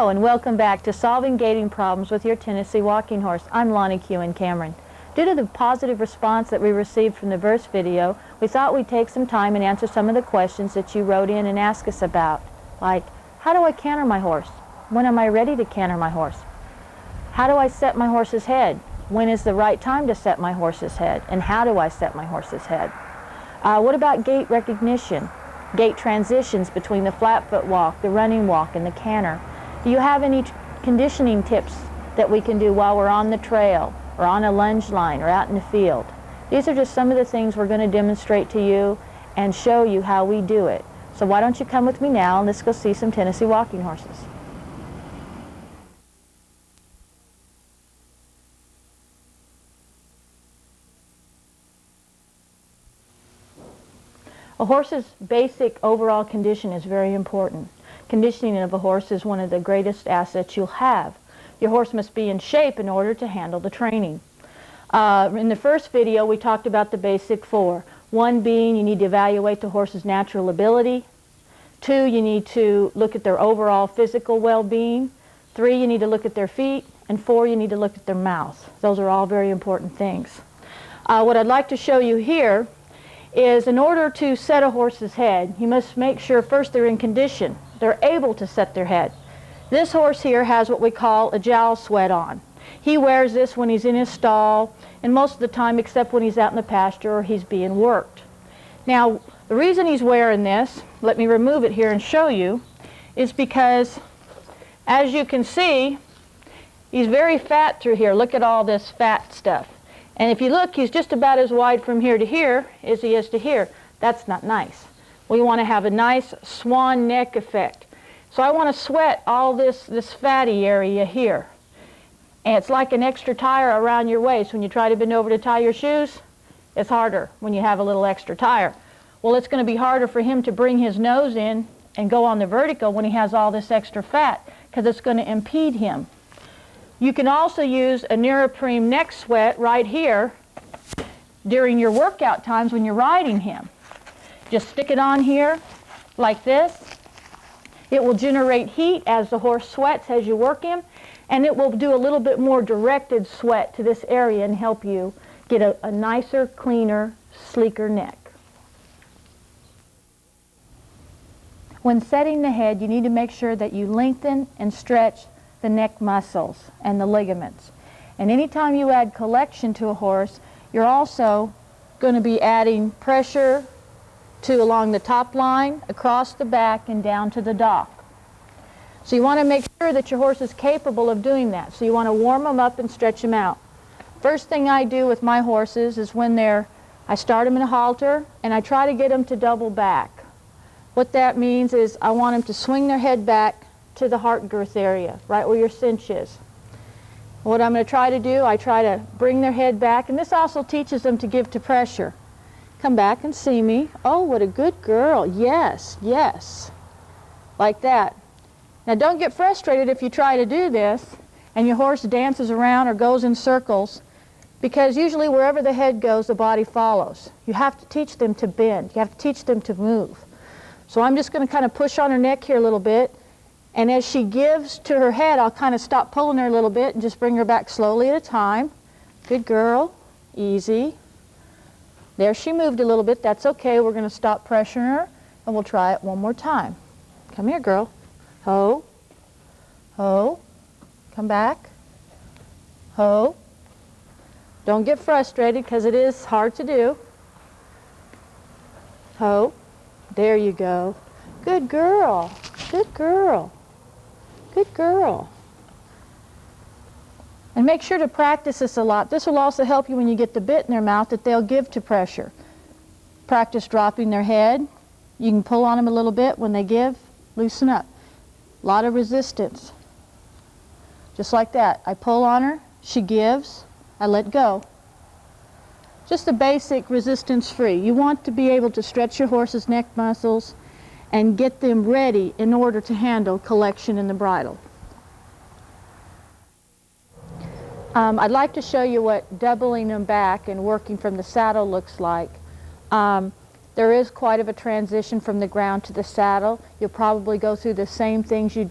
Hello and welcome back to Solving Gaiting Problems with your Tennessee Walking Horse. I'm Lonnie, Kuehn, Cameron. Due to the positive response that we received from the verse video, we thought we'd take some time and answer some of the questions that you wrote in and asked us about. Like, how do I canter my horse? When am I ready to canter my horse? How do I set my horse's head? When is the right time to set my horse's head? And how do I set my horse's head? What about gait recognition? Gait transitions between the flat foot walk, the running walk, and the canter. Do you have any conditioning tips that we can do while we're on the trail or on a lunge line or out in the field? These are just some of the things we're going to demonstrate to you and show you how we do it. So why don't you come with me now and let's go see some Tennessee walking horses. A horse's basic overall condition is very important. Conditioning of a horse is one of the greatest assets you'll have. Your horse must be in shape in order to handle the training. In the first video we talked about the basic four. One being you need to evaluate the horse's natural ability. 2, you need to look at their overall physical well-being. 3, you need to look at their feet. And 4, you need to look at their mouth. Those are all very important things. What I'd like to show you here is in order to set a horse's head, you must make sure first they're in condition. They're able to set their head. This horse here has what we call a jowl sweat on. He wears this when he's in his stall and most of the time except when he's out in the pasture or he's being worked. Now the reason he's wearing this, let me remove it here and show you, is because as you can see he's very fat through here. Look at all this fat stuff. And if you look, he's just about as wide from here to here as he is to here. That's not nice. We want to have a nice swan neck effect. So I want to sweat all this fatty area here. And it's like an extra tire around your waist. When you try to bend over to tie your shoes, it's harder when you have a little extra tire. Well, it's going to be harder for him to bring his nose in and go on the vertical when he has all this extra fat because it's going to impede him. You can also use a neoprene neck sweat right here during your workout times when you're riding him. Just stick it on here like this. It will generate heat as the horse sweats as you work him, and it will do a little bit more directed sweat to this area and help you get a nicer, cleaner, sleeker neck. When setting the head, you need to make sure that you lengthen and stretch the neck muscles and the ligaments. And anytime you add collection to a horse, you're also going to be adding pressure along the top line, across the back, and down to the dock. So you want to make sure that your horse is capable of doing that. So you want to warm them up and stretch them out. First thing I do with my horses is when I start them in a halter and I try to get them to double back. What that means is I want them to swing their head back to the heart girth area, right where your cinch is. What I'm going to try to do, I try to bring their head back, and this also teaches them to give to pressure. Come back and see me. Oh, what a good girl. Yes, yes. Like that. Now don't get frustrated if you try to do this and your horse dances around or goes in circles, because usually wherever the head goes, the body follows. You have to teach them to bend. You have to teach them to move. So I'm just going to kind of push on her neck here a little bit, and as she gives to her head, I'll kind of stop pulling her a little bit and just bring her back slowly at a time. Good girl. Easy. There she moved a little bit. That's okay. We're going to stop pressuring her, and we'll try it one more time. Come here, girl. Ho. Ho. Come back. Ho. Don't get frustrated because it is hard to do. Ho. There you go. Good girl. Good girl. Good girl. And make sure to practice this a lot. This will also help you when you get the bit in their mouth that they'll give to pressure. Practice dropping their head. You can pull on them a little bit. When they give, loosen up. A lot of resistance. Just like that. I pull on her. She gives. I let go. Just the basic resistance-free. You want to be able to stretch your horse's neck muscles and get them ready in order to handle collection in the bridle. I'd like to show you what doubling them back and working from the saddle looks like. There is quite of a transition from the ground to the saddle. You'll probably go through the same things you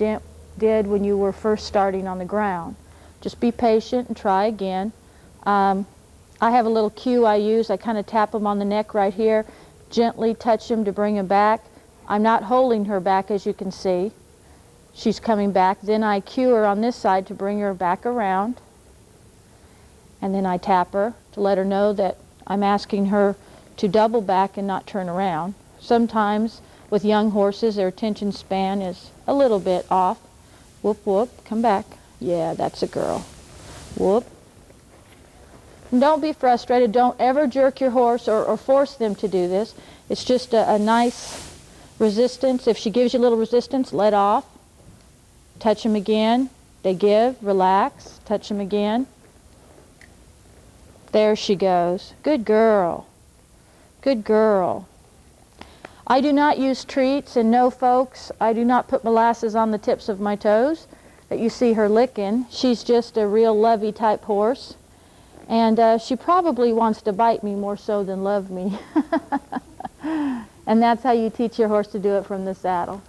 did when you were first starting on the ground. Just be patient and try again. I have a little cue I use. I kind of tap them on the neck right here, gently touch them to bring them back. I'm not holding her back, as you can see. She's coming back. Then I cue her on this side to bring her back around. And then I tap her to let her know that I'm asking her to double back and not turn around. Sometimes with young horses, their attention span is a little bit off. Whoop, whoop, come back. Yeah, that's a girl. Whoop. And don't be frustrated. Don't ever jerk your horse or force them to do this. It's just a nice resistance. If she gives you a little resistance, let off. Touch them again. They give, relax, touch them again. There she goes. Good girl. Good girl. I do not use treats, and no, folks, I do not put molasses on the tips of my toes that you see her licking. She's just a real lovey type horse, and she probably wants to bite me more so than love me. And that's how you teach your horse to do it from the saddle.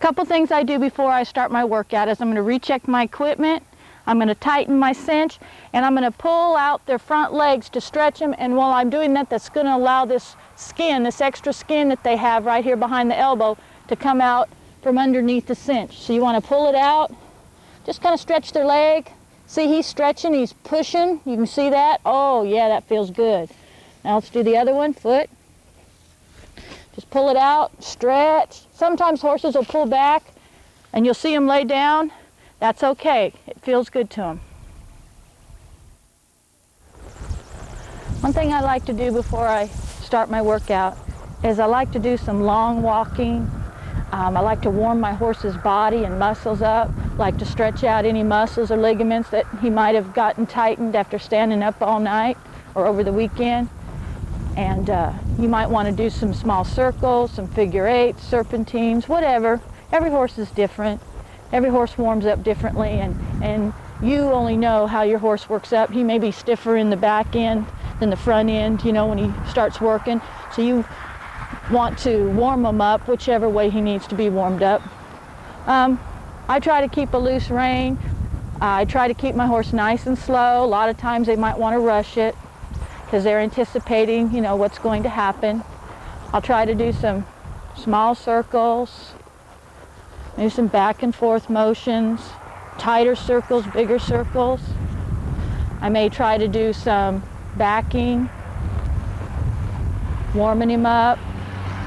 Couple things I do before I start my workout is I'm going to recheck my equipment, I'm going to tighten my cinch, and I'm going to pull out their front legs to stretch them. And while I'm doing that, that's going to allow this skin, this extra skin that they have right here behind the elbow, to come out from underneath the cinch. So you want to pull it out, just kind of stretch their leg. See, he's stretching, he's pushing. You can see that. Oh, yeah, that feels good. Now let's do the other one, foot. Just pull it out, stretch. Sometimes horses will pull back, and you'll see them lay down. That's okay. It feels good to them. One thing I like to do before I start my workout is I like to do some long walking. I like to warm my horse's body and muscles up. I like to stretch out any muscles or ligaments that he might have gotten tightened after standing up all night or over the weekend. And you might want to do some small circles, some figure eights, serpentines, whatever. Every horse is different. Every horse warms up differently, and you only know how your horse works up. He may be stiffer in the back end than the front end, you know, when he starts working. So you want to warm him up whichever way he needs to be warmed up. I try to keep a loose rein. I try to keep my horse nice and slow. A lot of times they might want to rush it because they're anticipating, you know, what's going to happen. I'll try to do some small circles, maybe some back and forth motions, tighter circles, bigger circles. I may try to do some backing, warming him up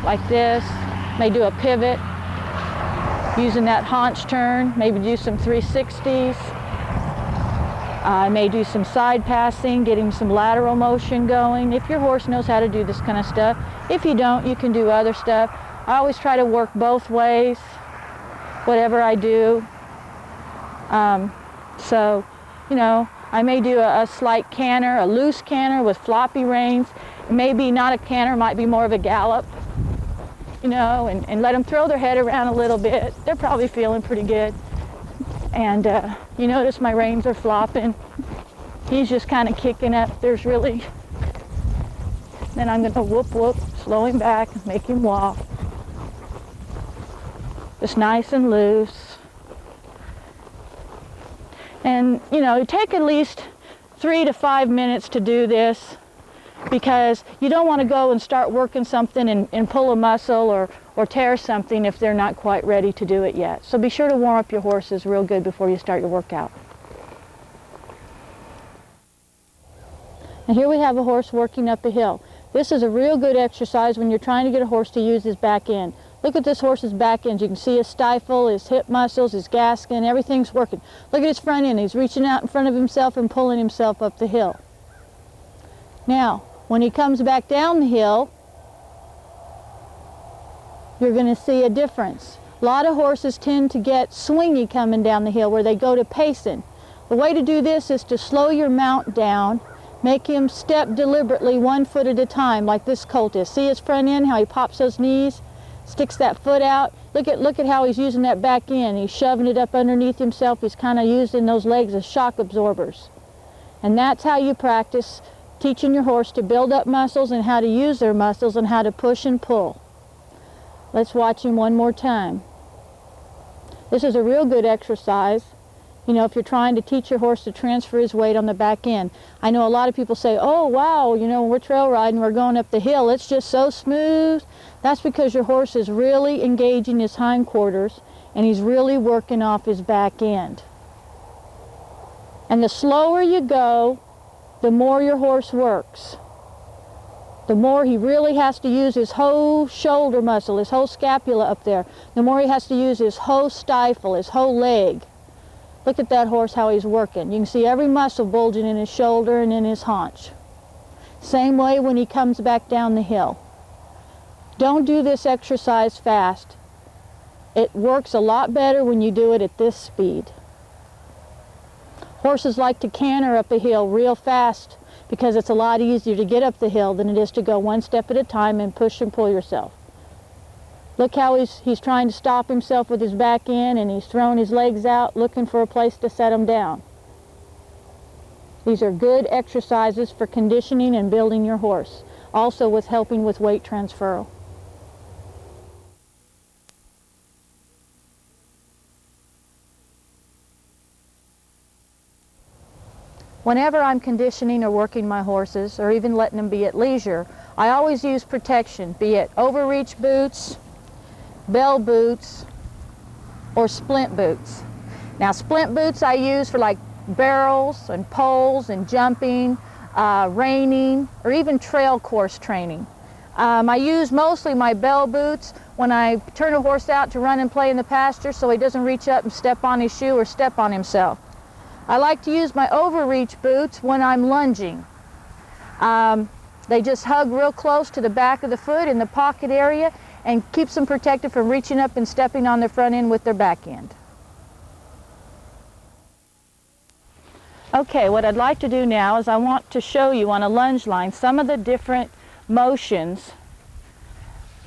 like this. May do a pivot, using that haunch turn, maybe do some 360s. I may do some side passing, getting some lateral motion going. If your horse knows how to do this kind of stuff. If you don't, you can do other stuff. I always try to work both ways, whatever I do. So, you know, I may do a slight canter, a loose canter with floppy reins. Maybe not a canter, might be more of a gallop, you know, and let them throw their head around a little bit. They're probably feeling pretty good. And you notice my reins are flopping. He's just kind of kicking up. There's really, then I'm going to whoop, whoop, slow him back, make him walk. Just nice and loose. And, you know, take at least 3 to 5 minutes to do this, because you don't want to go and start working something and pull a muscle or tear something if they're not quite ready to do it yet. So be sure to warm up your horses real good before you start your workout. And here we have a horse working up a hill. This is a real good exercise when you're trying to get a horse to use his back end. Look at this horse's back end. You can see his stifle, his hip muscles, his gaskin, everything's working. Look at his front end. He's reaching out in front of himself and pulling himself up the hill. Now, when he comes back down the hill, you're going to see a difference. A lot of horses tend to get swingy coming down the hill where they go to pacing. The way to do this is to slow your mount down, make him step deliberately 1 foot at a time like this colt is. See his front end, how he pops those knees, sticks that foot out. Look at how he's using that back end. He's shoving it up underneath himself. He's kind of using those legs as shock absorbers. And that's how you practice teaching your horse to build up muscles and how to use their muscles and how to push and pull. Let's watch him one more time. This is a real good exercise. You know, if you're trying to teach your horse to transfer his weight on the back end. I know a lot of people say, oh wow, you know, we're trail riding, we're going up the hill, it's just so smooth. That's because your horse is really engaging his hindquarters and he's really working off his back end. And the slower you go, the more your horse works. The more he really has to use his whole shoulder muscle, his whole scapula up there. The more he has to use his whole stifle, his whole leg. Look at that horse, how he's working. You can see every muscle bulging in his shoulder and in his haunch. Same way when he comes back down the hill. Don't do this exercise fast. It works a lot better when you do it at this speed. Horses like to canter up a hill real fast because it's a lot easier to get up the hill than it is to go one step at a time and push and pull yourself. Look how he's trying to stop himself with his back end, and he's throwing his legs out looking for a place to set him down. These are good exercises for conditioning and building your horse, also with helping with weight transfer. Whenever I'm conditioning or working my horses, or even letting them be at leisure, I always use protection, be it overreach boots, bell boots, or splint boots. Now splint boots I use for like barrels and poles and jumping, reining, or even trail course training. I use mostly my bell boots when I turn a horse out to run and play in the pasture so he doesn't reach up and step on his shoe or step on himself. I like to use my overreach boots when I'm lunging. They just hug real close to the back of the foot in the pocket area and keeps them protected from reaching up and stepping on their front end with their back end. Okay, what I'd like to do now is I want to show you on a lunge line some of the different motions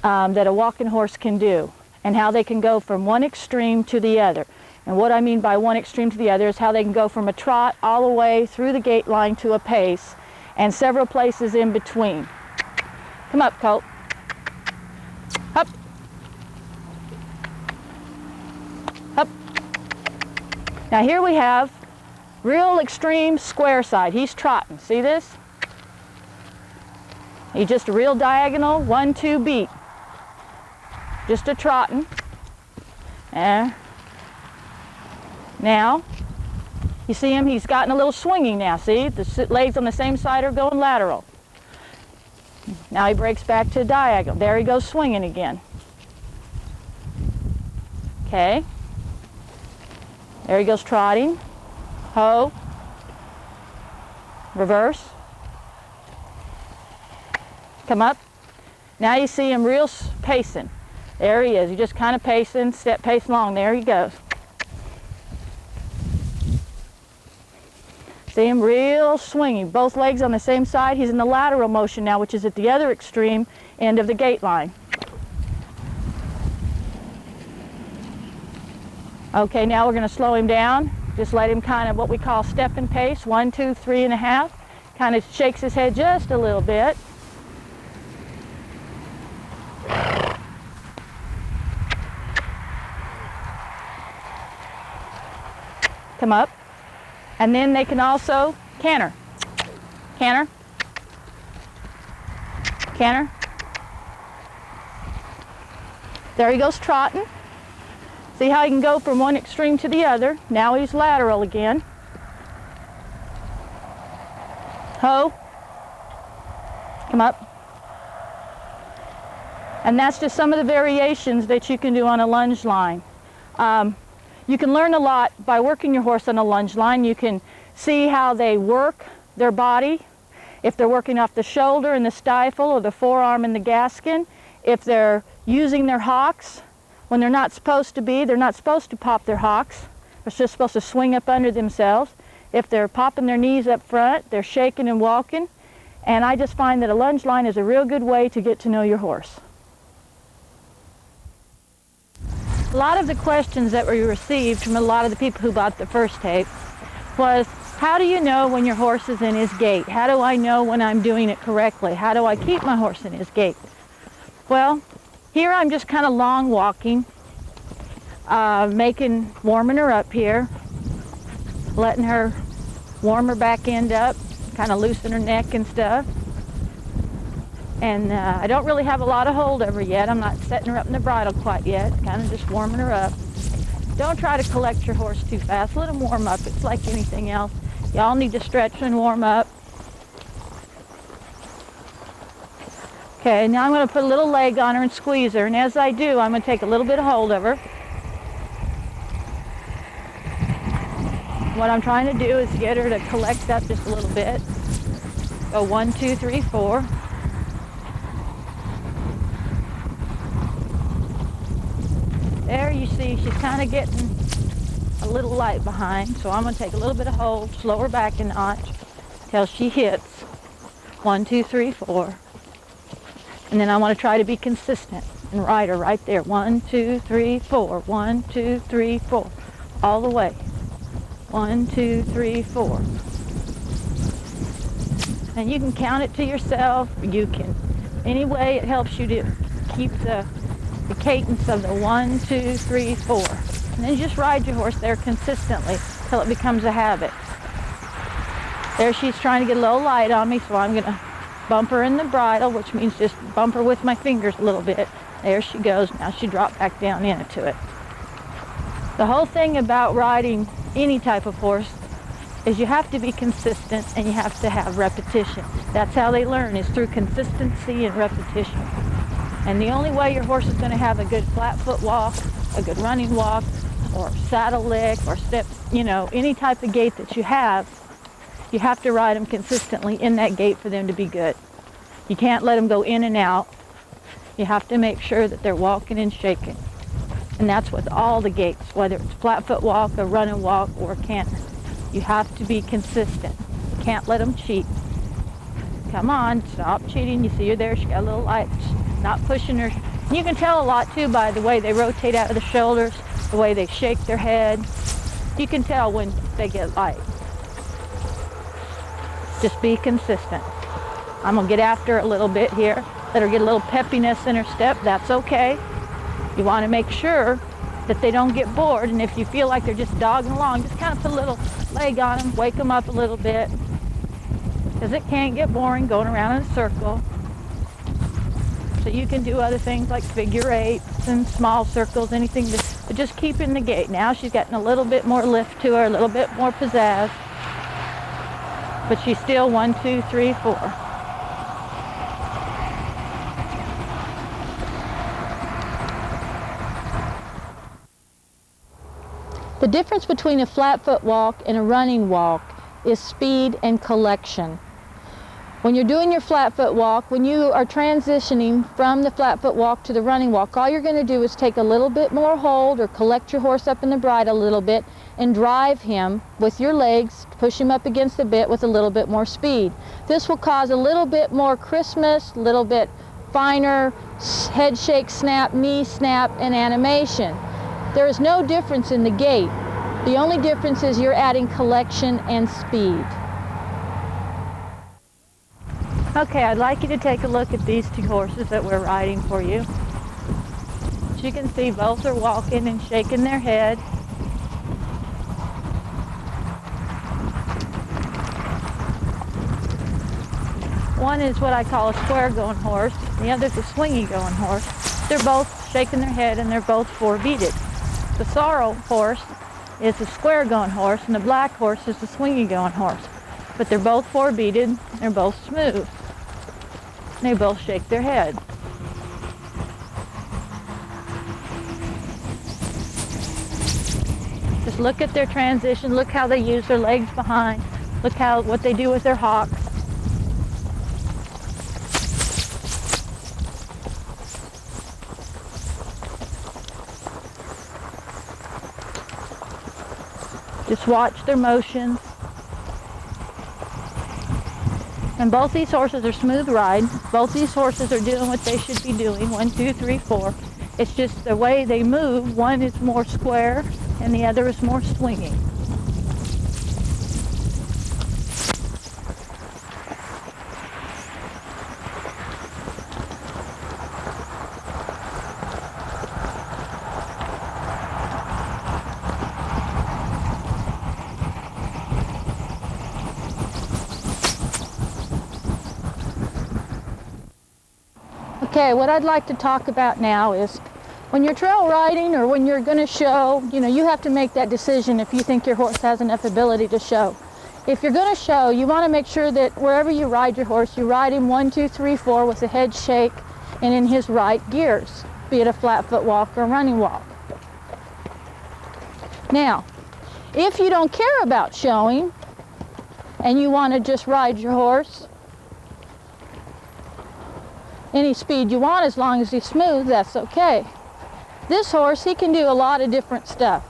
that a walking horse can do and how they can go from one extreme to the other. And what I mean by one extreme to the other is how they can go from a trot all the way through the gait line to a pace and several places in between. Come up, colt. Up. Up. Now here we have real extreme square side. He's trotting. See this? He's just a real diagonal 1-2 beat. Just a trotting. Now, you see him, he's gotten a little swinging now, see? The legs on the same side are going lateral. Now he breaks back to diagonal. There he goes swinging again. Okay. There he goes trotting. Ho. Reverse. Come up. Now you see him real pacing. There he is. He's just kind of pacing, step pace along. There he goes. See him real swinging, both legs on the same side. He's in the lateral motion now, which is at the other extreme end of the gait line. Okay, now we're going to slow him down. Just let him kind of what we call step and pace, 1, 2, 3.5. Kind of shakes his head just a little bit. Come up. And then they can also canter. Canter. Canter. There he goes trotting. See how he can go from one extreme to the other. Now he's lateral again. Ho. Come up. And that's just some of the variations that you can do on a lunge line. You can learn a lot by working your horse on a lunge line. You can see how they work their body, if they're working off the shoulder and the stifle or the forearm and the gaskin, if they're using their hocks when they're not supposed to be. They're not supposed to pop their hocks. They're just supposed to swing up under themselves. If they're popping their knees up front, they're shaking and walking. And I just find that a lunge line is a real good way to get to know your horse. A lot of the questions that we received from a lot of the people who bought the first tape was, how do you know when your horse is in his gait? How do I know when I'm doing it correctly? How do I keep my horse in his gait? Well, here I'm just kind of long walking. warming her up here, letting her warm her back end up, kind of loosen her neck and stuff. And I don't really have a lot of hold over yet. I'm not setting her up in the bridle quite yet, kind of just warming her up. Don't try to collect your horse too fast. Let him warm up. It's like anything else. Y'all need to stretch and warm up. Okay, now I'm going to put a little leg on her and squeeze her. And as I do, I'm going to take a little bit of hold of her. What I'm trying to do is get her to collect up just a little bit. Go 1, 2, 3, 4. There you see she's kind of getting a little light behind, so I'm going to take a little bit of hold, slow her back a notch till she hits 1, 2, 3, 4. And then I want to try to be consistent and ride her right there. 1, 2, 3, 4. 1, 2, 3, 4. All the way. 1, 2, 3, 4. And you can count it to yourself. You can, any way it helps you to keep the cadence of the 1, 2, 3, 4. And then just ride your horse there consistently till it becomes a habit. There she's trying to get a little light on me, so I'm going to bump her in the bridle, which means just bump her with my fingers a little bit. There she goes. Now she dropped back down into it. The whole thing about riding any type of horse is you have to be consistent and you have to have repetition. That's how they learn, is through consistency and repetition. And the only way your horse is going to have a good flat foot walk, a good running walk, or saddle lick, or step, you know, any type of gait that you have to ride them consistently in that gait for them to be good. You can't let them go in and out. You have to make sure that they're walking and shaking. And that's with all the gaits, whether it's flat foot walk, a running walk, or a canter. You have to be consistent. You can't let them cheat. Come on, stop cheating. You see her there, she got a little light. She's not pushing her. And you can tell a lot too by the way they rotate out of the shoulders, the way they shake their head. You can tell when they get light. Just be consistent. I'm going to get after her a little bit here. Let her get a little peppiness in her step. That's okay. You want to make sure that they don't get bored, and if you feel like they're just dogging along, just kind of put a little leg on them, wake them up a little bit, because it can get boring going around in a circle. So you can do other things like figure eights and small circles, anything to just keep in the gait. Now she's getting a little bit more lift to her, a little bit more pizzazz, but she's still 1, 2, 3, 4. The difference between a flat foot walk and a running walk is speed and collection. When you're doing your flat foot walk, when you are transitioning from the flat foot walk to the running walk, all you're going to do is take a little bit more hold or collect your horse up in the bridle a little bit and drive him with your legs, push him up against the bit with a little bit more speed. This will cause a little bit more crispness, a little bit finer head shake, snap, knee snap, and animation. There is no difference in the gait. The only difference is you're adding collection and speed. Okay, I'd like you to take a look at these two horses that we're riding for you. As you can see, both are walking and shaking their head. One is what I call a square going horse. The other's a swingy going horse. They're both shaking their head and they're both four-beated. The sorrel horse is a square going horse and the black horse is the swingy going horse. But they're both four-beated, they're both smooth. They both shake their head. Just look at their transition, look how they use their legs behind, look what they do with their hocks. Just watch their motions. And both these horses are smooth ride. Both these horses are doing what they should be doing. 1, 2, 3, 4. It's just the way they move. One is more square and the other is more swinging. Okay, what I'd like to talk about now is when you're trail riding or when you're going to show, you have to make that decision if you think your horse has enough ability to show. If you're going to show, you want to make sure that wherever you ride your horse, you ride him 1, 2, 3, 4 with the head shake and in his right gears, be it a flat foot walk or a running walk. Now, if you don't care about showing and you want to just ride your horse any speed you want as long as he's smooth, that's okay. This horse, he can do a lot of different stuff.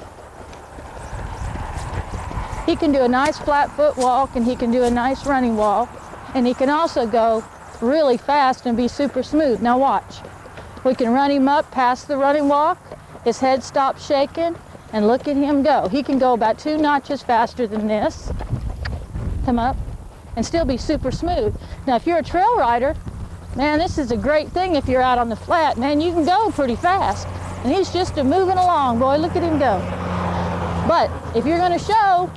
He can do a nice flat foot walk and he can do a nice running walk, and he can also go really fast and be super smooth. Now watch. We can run him up past the running walk, his head stops shaking, and look at him go. He can go about 2 notches faster than this. Come up and still be super smooth. Now if you're a trail rider, man, this is a great thing if you're out on the flat. Man, you can go pretty fast. And he's just moving along, boy, look at him go. But if you're going to show,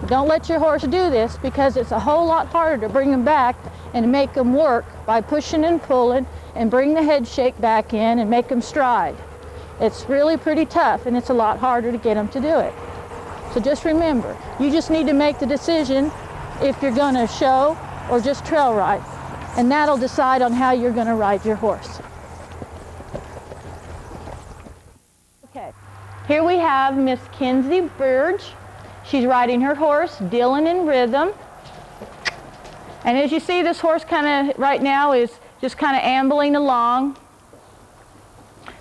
don't let your horse do this, because it's a whole lot harder to bring him back and make him work by pushing and pulling and bring the head shake back in and make him stride. It's really pretty tough, and it's a lot harder to get him to do it. So just remember, you just need to make the decision if you're going to show or just trail ride. And that'll decide on how you're going to ride your horse. Okay, here we have Miss Kinsey Burge. She's riding her horse, Dylan in Rhythm. And as you see, this horse kind of right now is just kind of ambling along,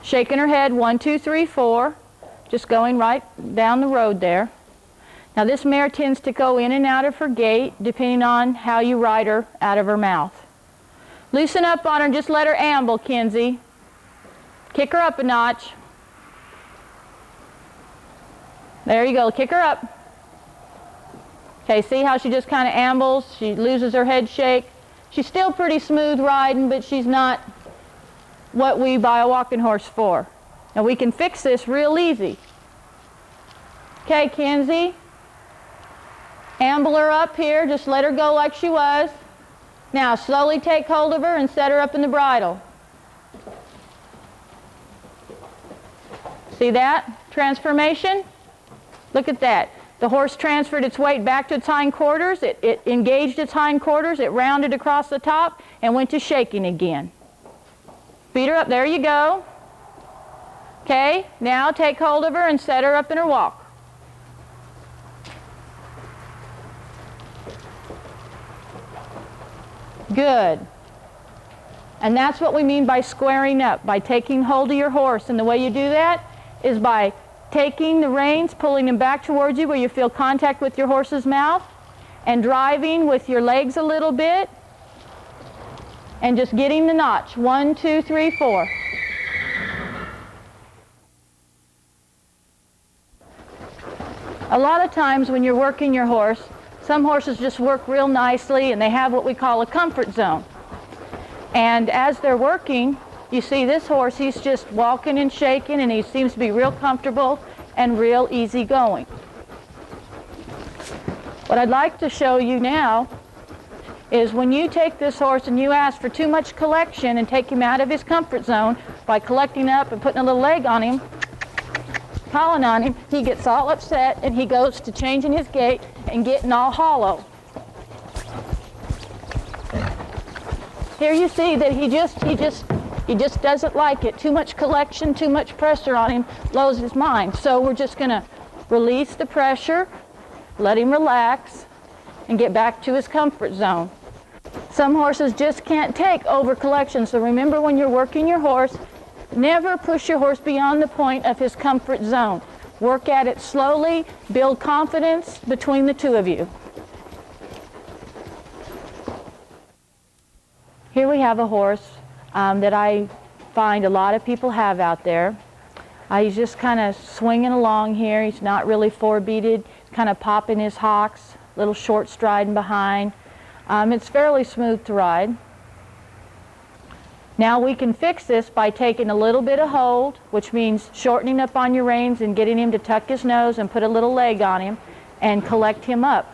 shaking her head 1, 2, 3, 4, just going right down the road there. Now this mare tends to go in and out of her gait depending on how you ride her out of her mouth. Loosen up on her and just let her amble, Kinsey. Kick her up a notch. There you go, kick her up. Okay, see how she just kind of ambles? She loses her head shake. She's still pretty smooth riding, but she's not what we buy a walking horse for. Now we can fix this real easy. Okay, Kinsey. Amble her up here, just let her go like she was. Now slowly take hold of her and set her up in the bridle. See that transformation? Look at that. The horse transferred its weight back to its hindquarters. It engaged its hindquarters. It rounded across the top and went to shaking again. Beat her up. There you go. Okay, now take hold of her and set her up in her walk. Good. And that's what we mean by squaring up, by taking hold of your horse. And the way you do that is by taking the reins, pulling them back towards you where you feel contact with your horse's mouth, and driving with your legs a little bit, and just getting the notch. 1, 2, 3, 4. A lot of times when you're working your horse, some horses just work real nicely and they have what we call a comfort zone. And as they're working, you see this horse, he's just walking and shaking and he seems to be real comfortable and real easy going. What I'd like to show you now is when you take this horse and you ask for too much collection and take him out of his comfort zone by collecting up and putting a little leg on him, calling on him, he gets all upset and he goes to changing his gait and getting all hollow. Here you see that he just doesn't like it. Too much collection, too much pressure on him blows his mind. So we're just going to release the pressure, let him relax, and get back to his comfort zone. Some horses just can't take over collection, so remember when you're working your horse, never push your horse beyond the point of his comfort zone. Work at it slowly, build confidence between the two of you. Here we have a horse that I find a lot of people have out there. He's just kind of swinging along here. He's not really four-beated, kind of popping his hocks, little short striding behind. It's fairly smooth to ride. Now we can fix this by taking a little bit of hold, which means shortening up on your reins and getting him to tuck his nose and put a little leg on him and collect him up.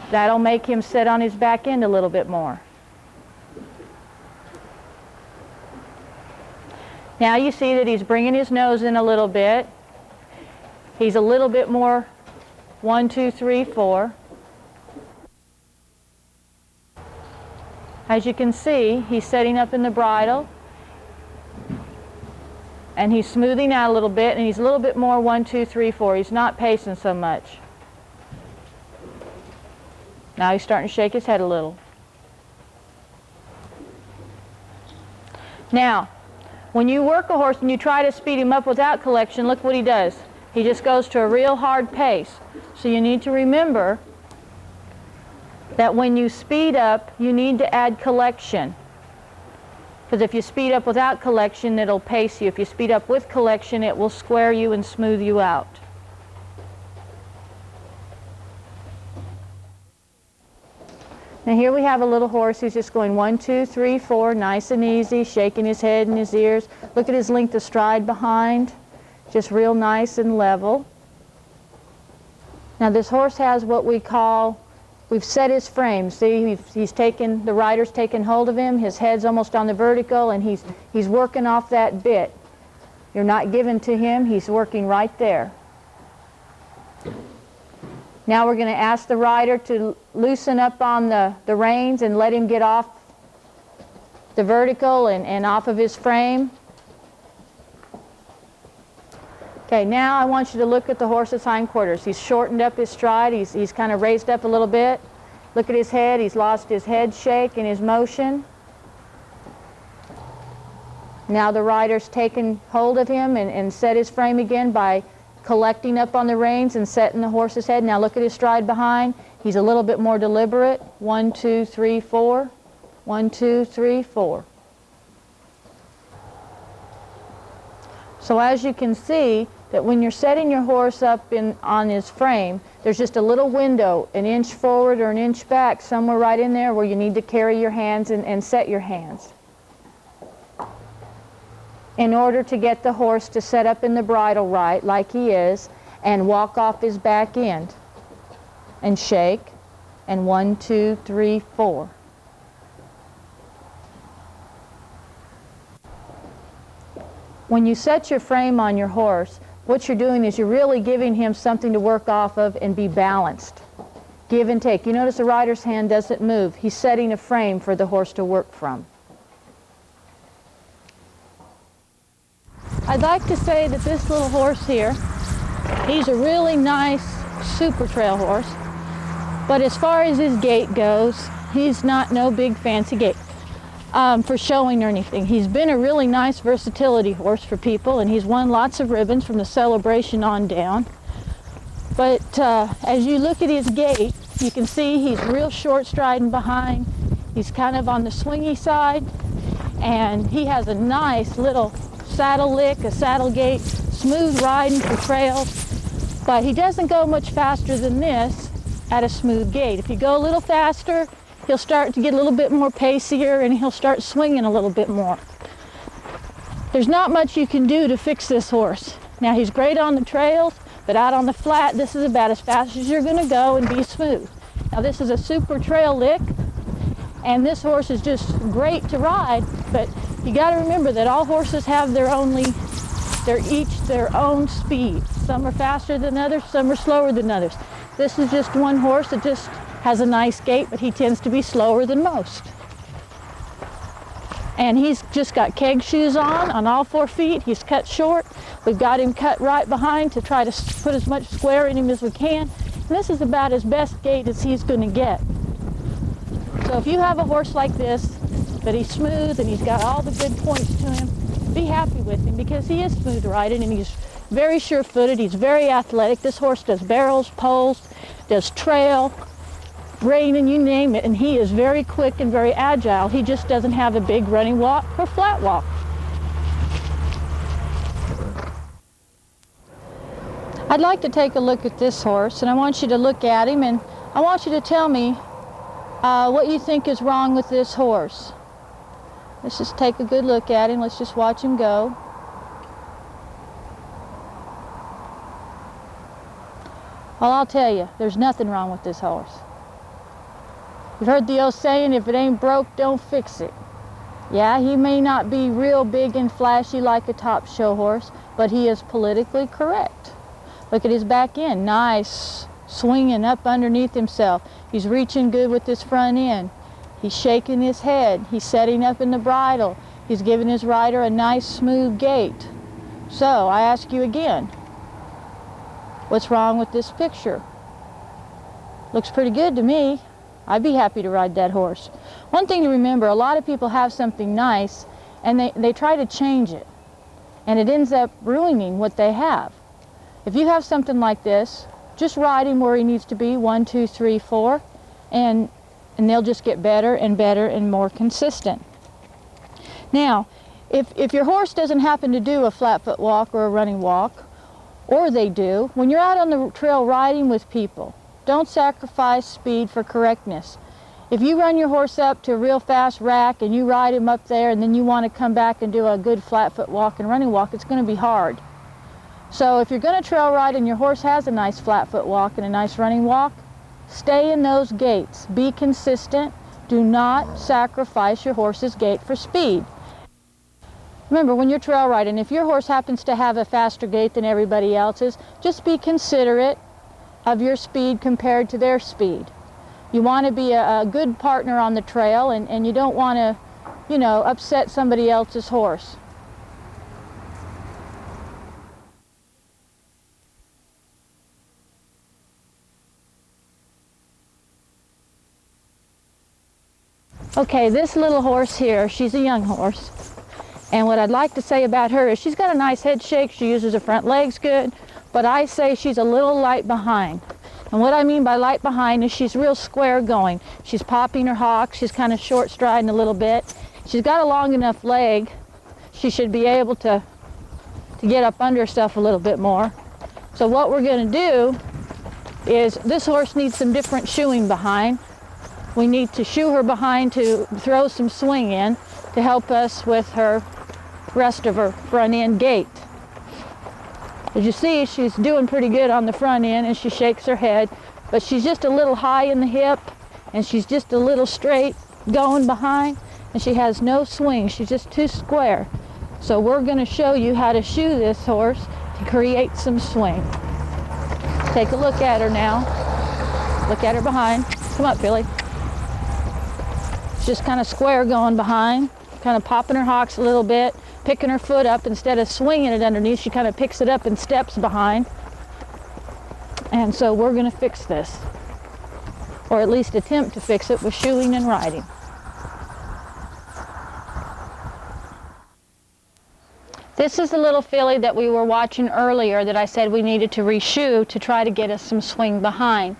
That'll make him sit on his back end a little bit more. Now you see that he's bringing his nose in a little bit. He's a little bit more 1, 2, 3, 4. As you can see, he's setting up in the bridle, and he's smoothing out a little bit, and he's a little bit more 1, 2, 3, 4. He's not pacing so much. Now he's starting to shake his head a little. Now, when you work a horse and you try to speed him up without collection, look what he does. He just goes to a real hard pace. So you need to remember that when you speed up, you need to add collection. Because if you speed up without collection, it'll pace you. If you speed up with collection, it will square you and smooth you out. Now here we have a little horse who's just going 1, 2, 3, 4, nice and easy, shaking his head and his ears. Look at his length of stride behind, just real nice and level. Now this horse has what we call, we've set his frame. See, he's taken, the rider's taken hold of him, his head's almost on the vertical, and he's working off that bit. You're not giving to him, he's working right there. Now we're going to ask the rider to loosen up on the reins and let him get off the vertical and off of his frame. Okay, now I want you to look at the horse's hindquarters. He's shortened up his stride. He's kind of raised up a little bit. Look at his head. He's lost his head shake in his motion. Now the rider's taken hold of him and set his frame again by collecting up on the reins and setting the horse's head. Now look at his stride behind. He's a little bit more deliberate. 1, 2, 3, 4. 1, 2, 3, 4. So as you can see, that when you're setting your horse up on his frame, there's just a little window, an inch forward or an inch back, somewhere right in there where you need to carry your hands and set your hands, in order to get the horse to set up in the bridle right, like he is, and walk off his back end, and shake, and 1, 2, 3, 4. When you set your frame on your horse, what you're doing is you're really giving him something to work off of and be balanced. Give and take. You notice the rider's hand doesn't move. He's setting a frame for the horse to work from. I'd like to say that this little horse here, he's a really nice super trail horse, but as far as his gait goes, he's not no big fancy gait for showing or anything. He's been a really nice versatility horse for people, and he's won lots of ribbons from the celebration on down. But as you look at his gait, you can see he's real short striding behind. He's kind of on the swingy side, and he has a nice little saddle lick, a saddle gait, smooth riding for trails, but he doesn't go much faster than this at a smooth gait. If you go a little faster, he'll start to get a little bit more pacier and he'll start swinging a little bit more. There's not much you can do to fix this horse. Now he's great on the trails, but out on the flat, this is about as fast as you're going to go and be smooth. Now this is a super trail lick, and this horse is just great to ride, but you got to remember that all horses have they're each their own speed. Some are faster than others, some are slower than others. This is just one horse that just has a nice gait, but he tends to be slower than most. And he's just got keg shoes on all 4 feet. He's cut short. We've got him cut right behind to try to put as much square in him as we can. And this is about his best gait as he's going to get. So if you have a horse like this, but he's smooth and he's got all the good points to him, be happy with him, because he is smooth riding and he's very sure-footed. He's very athletic. This horse does barrels, poles, does trail, rein, and you name it, and he is very quick and very agile. He just doesn't have a big running walk or flat walk. I'd like to take a look at this horse, and I want you to look at him, and I want you to tell me what you think is wrong with this horse. Let's just take a good look at him. Let's just watch him go. Well, I'll tell you, there's nothing wrong with this horse. You've heard the old saying, if it ain't broke, don't fix it. Yeah, he may not be real big and flashy like a top show horse, but he is politically correct. Look at his back end, nice, swinging up underneath himself. He's reaching good with his front end. He's shaking his head. He's setting up in the bridle. He's giving his rider a nice smooth gait. So I ask you again, what's wrong with this picture? Looks pretty good to me. I'd be happy to ride that horse. One thing to remember, a lot of people have something nice and they try to change it, and it ends up ruining what they have. If you have something like this, just ride him where he needs to be, 1, 2, 3, 4, and they'll just get better and better and more consistent. Now, if your horse doesn't happen to do a flat foot walk or a running walk, or they do, when you're out on the trail riding with people, don't sacrifice speed for correctness. If you run your horse up to a real fast rack and you ride him up there and then you want to come back and do a good flat foot walk and running walk, it's going to be hard. So if you're going to trail ride and your horse has a nice flat foot walk and a nice running walk, stay in those gaits. Be consistent. Do not sacrifice your horse's gait for speed. Remember, when you're trail riding, if your horse happens to have a faster gait than everybody else's, just be considerate of your speed compared to their speed. You want to be a good partner on the trail, and you don't want to, you know, upset somebody else's horse. Okay, this little horse here, she's a young horse. And what I'd like to say about her is she's got a nice head shake. She uses her front legs good, but I say she's a little light behind. And what I mean by light behind is she's real square going. She's popping her hocks. She's kind of short striding a little bit. She's got a long enough leg. She should be able to get up under herself a little bit more. So what we're going to do is this horse needs some different shoeing behind. We need to shoe her behind to throw some swing in to help us with her rest of her front end gait. As you see, she's doing pretty good on the front end and she shakes her head, but she's just a little high in the hip and she's just a little straight going behind, and she has no swing. She's just too square. So we're going to show you how to shoe this horse to create some swing. Take a look at her now. Look at her behind. Come up, Billy. Just kind of square going behind, kind of popping her hocks a little bit, picking her foot up instead of swinging it underneath. She kind of picks it up and steps behind. And so we're going to fix this, or at least attempt to fix it with shoeing and riding. This is the little filly that we were watching earlier that I said we needed to re-shoe to try to get us some swing behind.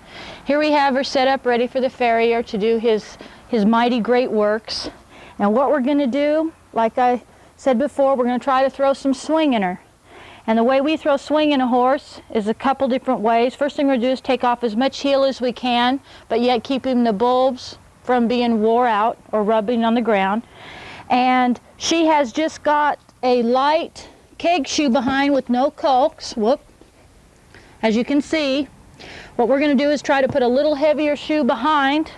Here we have her set up ready for the farrier to do his mighty great works. And what we're going to do, like I said before, we're going to try to throw some swing in her. And the way we throw swing in a horse is a couple different ways. First thing we're going to do is take off as much heel as we can, but yet keeping the bulbs from being wore out or rubbing on the ground. And she has just got a light keg shoe behind with no colks. Whoop. As you can see, what we're going to do is try to put a little heavier shoe behind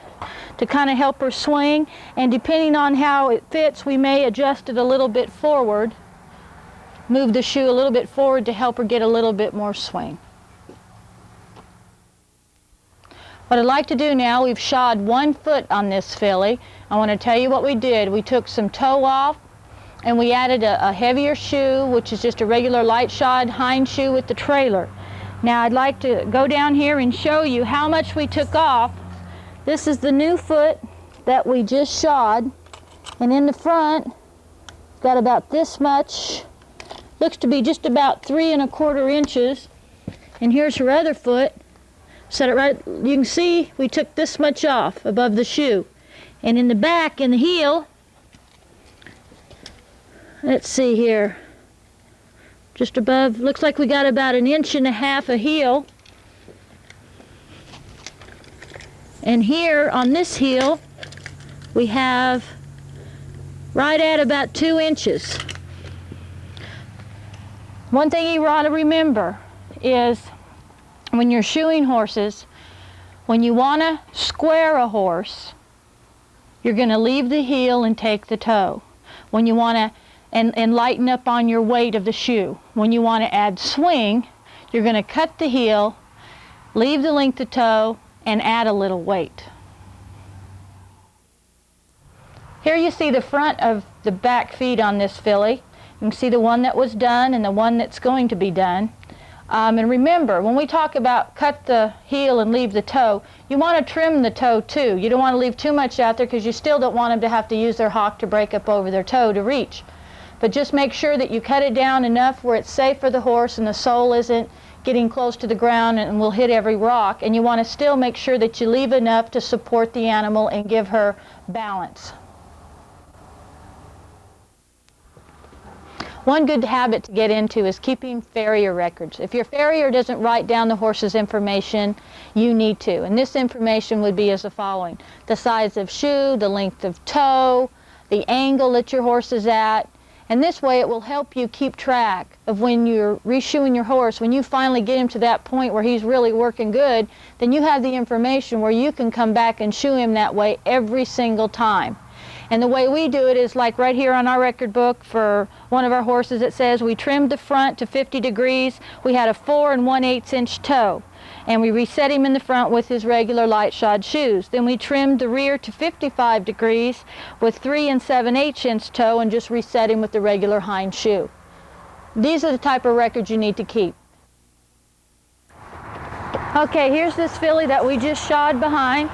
to kind of help her swing, and depending on how it fits, we may adjust it a little bit forward, move the shoe a little bit forward to help her get a little bit more swing. What I'd like to do now, we've shod one foot on this filly. I want to tell you what we did. We took some toe off and we added a heavier shoe, which is just a regular light shod hind shoe with the trailer. Now I'd like to go down here and show you how much we took off. This is the new foot that we just shod, and in the front it's got about this much, looks to be just about 3 1/4 inches, and here's her other foot. Set it right, you can see we took this much off above the shoe, and in the back, in the heel, let's see here, just above, looks like we got about 1.5 inches of heel. And here on this heel, we have right at about 2 inches. One thing you want to remember is when you're shoeing horses, when you want to square a horse, you're going to leave the heel and take the toe. when you want to, and lighten up on your weight of the shoe. When you want to add swing, you're going to cut the heel, leave the length of toe, and add a little weight. Here you see the front of the back feet on this filly. You can see the one that was done and the one that's going to be done. And remember, when we talk about cut the heel and leave the toe, you want to trim the toe too. You don't want to leave too much out there because you still don't want them to have to use their hock to break up over their toe to reach. But just make sure that you cut it down enough where it's safe for the horse and the sole isn't getting close to the ground and will hit every rock. And you want to still make sure that you leave enough to support the animal and give her balance. One good habit to get into is keeping farrier records. If your farrier doesn't write down the horse's information, you need to. And this information would be as the following: the size of shoe, the length of toe, the angle that your horse is at. And this way it will help you keep track of when you're reshoeing your horse. When you finally get him to that point where he's really working good, then you have the information where you can come back and shoe him that way every single time. And the way we do it is like right here on our record book for one of our horses. It says we trimmed the front to 50 degrees. We had a 4 1/8 inch toe. And we reset him in the front with his regular light shod shoes. Then we trimmed the rear to 55 degrees with 3 7/8 inch toe and just reset him with the regular hind shoe. These are the type of records you need to keep. Okay, here's this filly that we just shod behind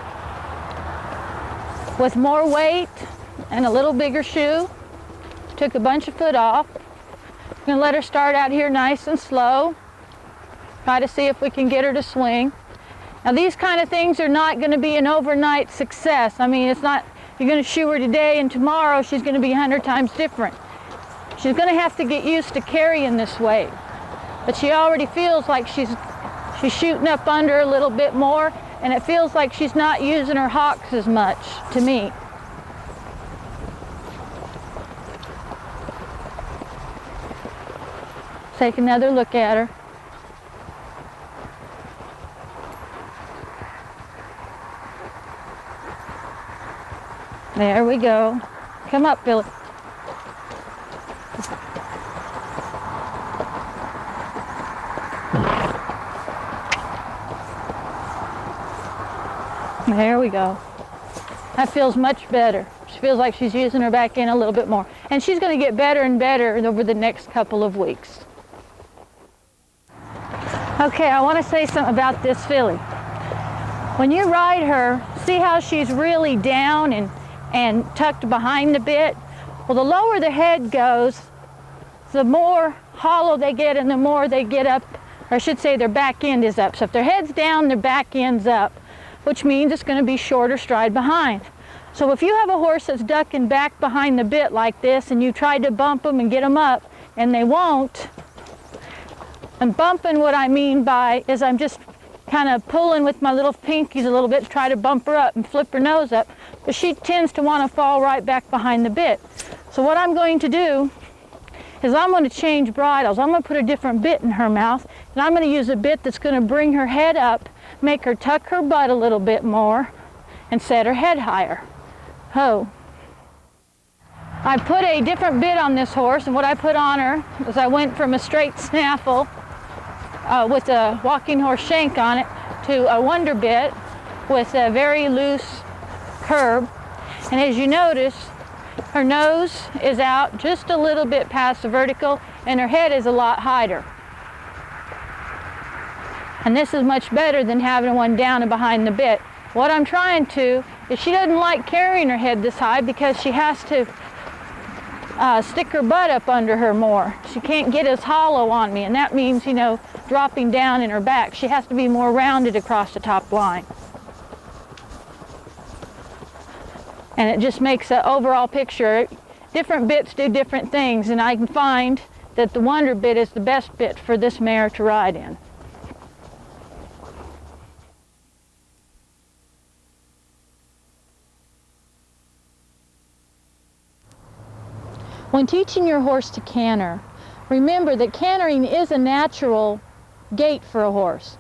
with more weight and a little bigger shoe. Took a bunch of foot off. I'm going to let her start out here nice and slow. Try to see if we can get her to swing. Now these kind of things are not going to be an overnight success. I mean, it's not, you're going to shoe her today and tomorrow she's going to be 100 times different. She's going to have to get used to carrying this weight. But she already feels like she's shooting up under a little bit more, and it feels like she's not using her hocks as much to me. Take another look at her. There we go. Come up, Billy. There we go. That feels much better. She feels like she's using her back end a little bit more. And she's going to get better and better over the next couple of weeks. Okay, I want to say something about this filly. When you ride her, see how she's really down and tucked behind the bit? Well, the lower the head goes, the more hollow they get and the more they get up, or I should say their back end is up. So if their head's down, their back end's up, which means it's going to be shorter stride behind. So if you have a horse that's ducking back behind the bit like this and you try to bump them and get them up and they won't, and bumping, what I mean by is I'm just kind of pulling with my little pinkies a little bit to try to bump her up and flip her nose up, but she tends to want to fall right back behind the bit. So what I'm going to do is I'm going to change bridles. I'm going to put a different bit in her mouth, and I'm going to use a bit that's going to bring her head up, make her tuck her butt a little bit more, and set her head higher. Ho. I put a different bit on this horse, and what I put on her is I went from a straight snaffle with a walking horse shank on it to a wonder bit with a very loose curb. And as you notice, her nose is out just a little bit past the vertical and her head is a lot higher. And this is much better than having one down and behind the bit. What I'm trying to is she doesn't like carrying her head this high because she has to stick her butt up under her more. She can't get as hollow on me, and that means, you know, dropping down in her back. She has to be more rounded across the top line. And it just makes an overall picture. Different bits do different things, and I can find that the wonder bit is the best bit for this mare to ride in. When teaching your horse to canter, remember that cantering is a natural gait for a horse,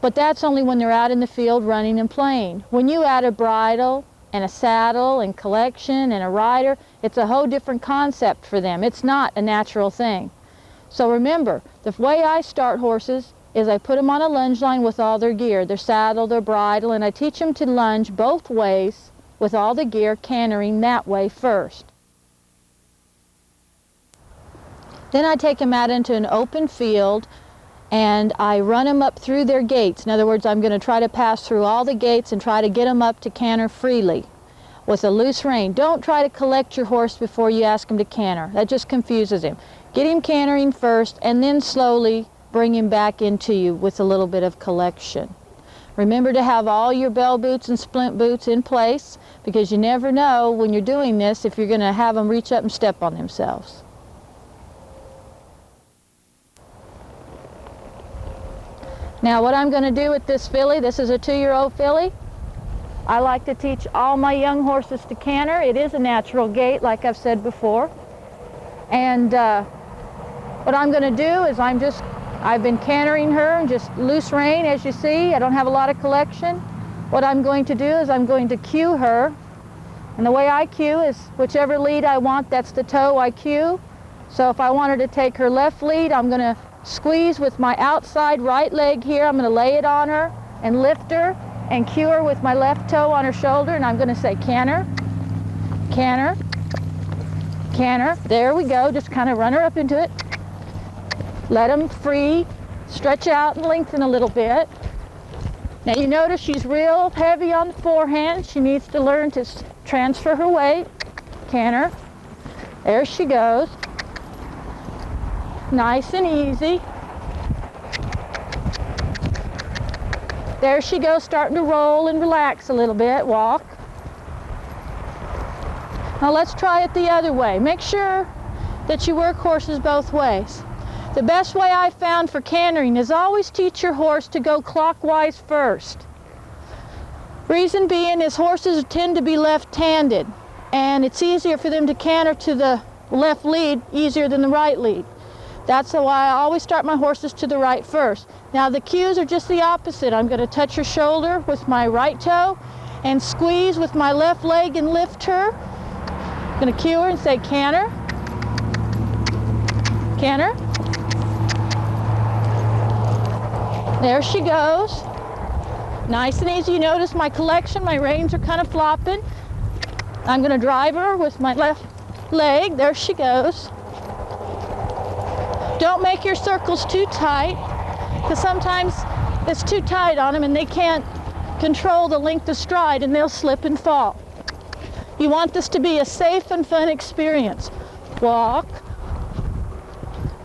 but that's only when they're out in the field running and playing. When you add a bridle and a saddle and collection and a rider. It's a whole different concept for them. It's not a natural thing. So remember, the way I start horses is I put them on a lunge line with all their gear, their saddle, their bridle, and I teach them to lunge both ways with all the gear, cantering that way first. Then I take them out into an open field and I run them up through their gaits. In other words, I'm going to try to pass through all the gaits and try to get them up to canter freely with a loose rein. Don't try to collect your horse before you ask him to canter. That just confuses him. Get him cantering first and then slowly bring him back into you with a little bit of collection. Remember to have all your bell boots and splint boots in place, because you never know when you're doing this if you're going to have them reach up and step on themselves. Now what I'm going to do with this filly, this is a 2-year-old filly. I like to teach all my young horses to canter. It is a natural gait, like I've said before. And what I'm going to do is I've been cantering her and just loose rein, as you see. I don't have a lot of collection. What I'm going to do is I'm going to cue her. And the way I cue is whichever lead I want, that's the toe I cue. So if I want her to take her left lead, I'm going to squeeze with my outside right leg here. I'm going to lay it on her and lift her and cue her with my left toe on her shoulder, and I'm going to say canter, canter, canter. There we go. Just kind of run her up into it. Let them free, stretch out and lengthen a little bit. Now you notice she's real heavy on the forehand. She needs to learn to transfer her weight. Canter. There she goes. Nice and easy. There she goes, starting to roll and relax a little bit. Walk. Now let's try it the other way. Make sure that you work horses both ways. The best way I found for cantering is always teach your horse to go clockwise first. Reason being is horses tend to be left-handed, and it's easier for them to canter to the left lead easier than the right lead. That's why I always start my horses to the right first. Now the cues are just the opposite. I'm going to touch her shoulder with my right toe and squeeze with my left leg and lift her. I'm going to cue her and say canter, canter. There she goes. Nice and easy. You notice my collection, my reins are kind of flopping. I'm going to drive her with my left leg. There she goes. Don't make your circles too tight, because sometimes it's too tight on them and they can't control the length of stride and they'll slip and fall. You want this to be a safe and fun experience. Walk.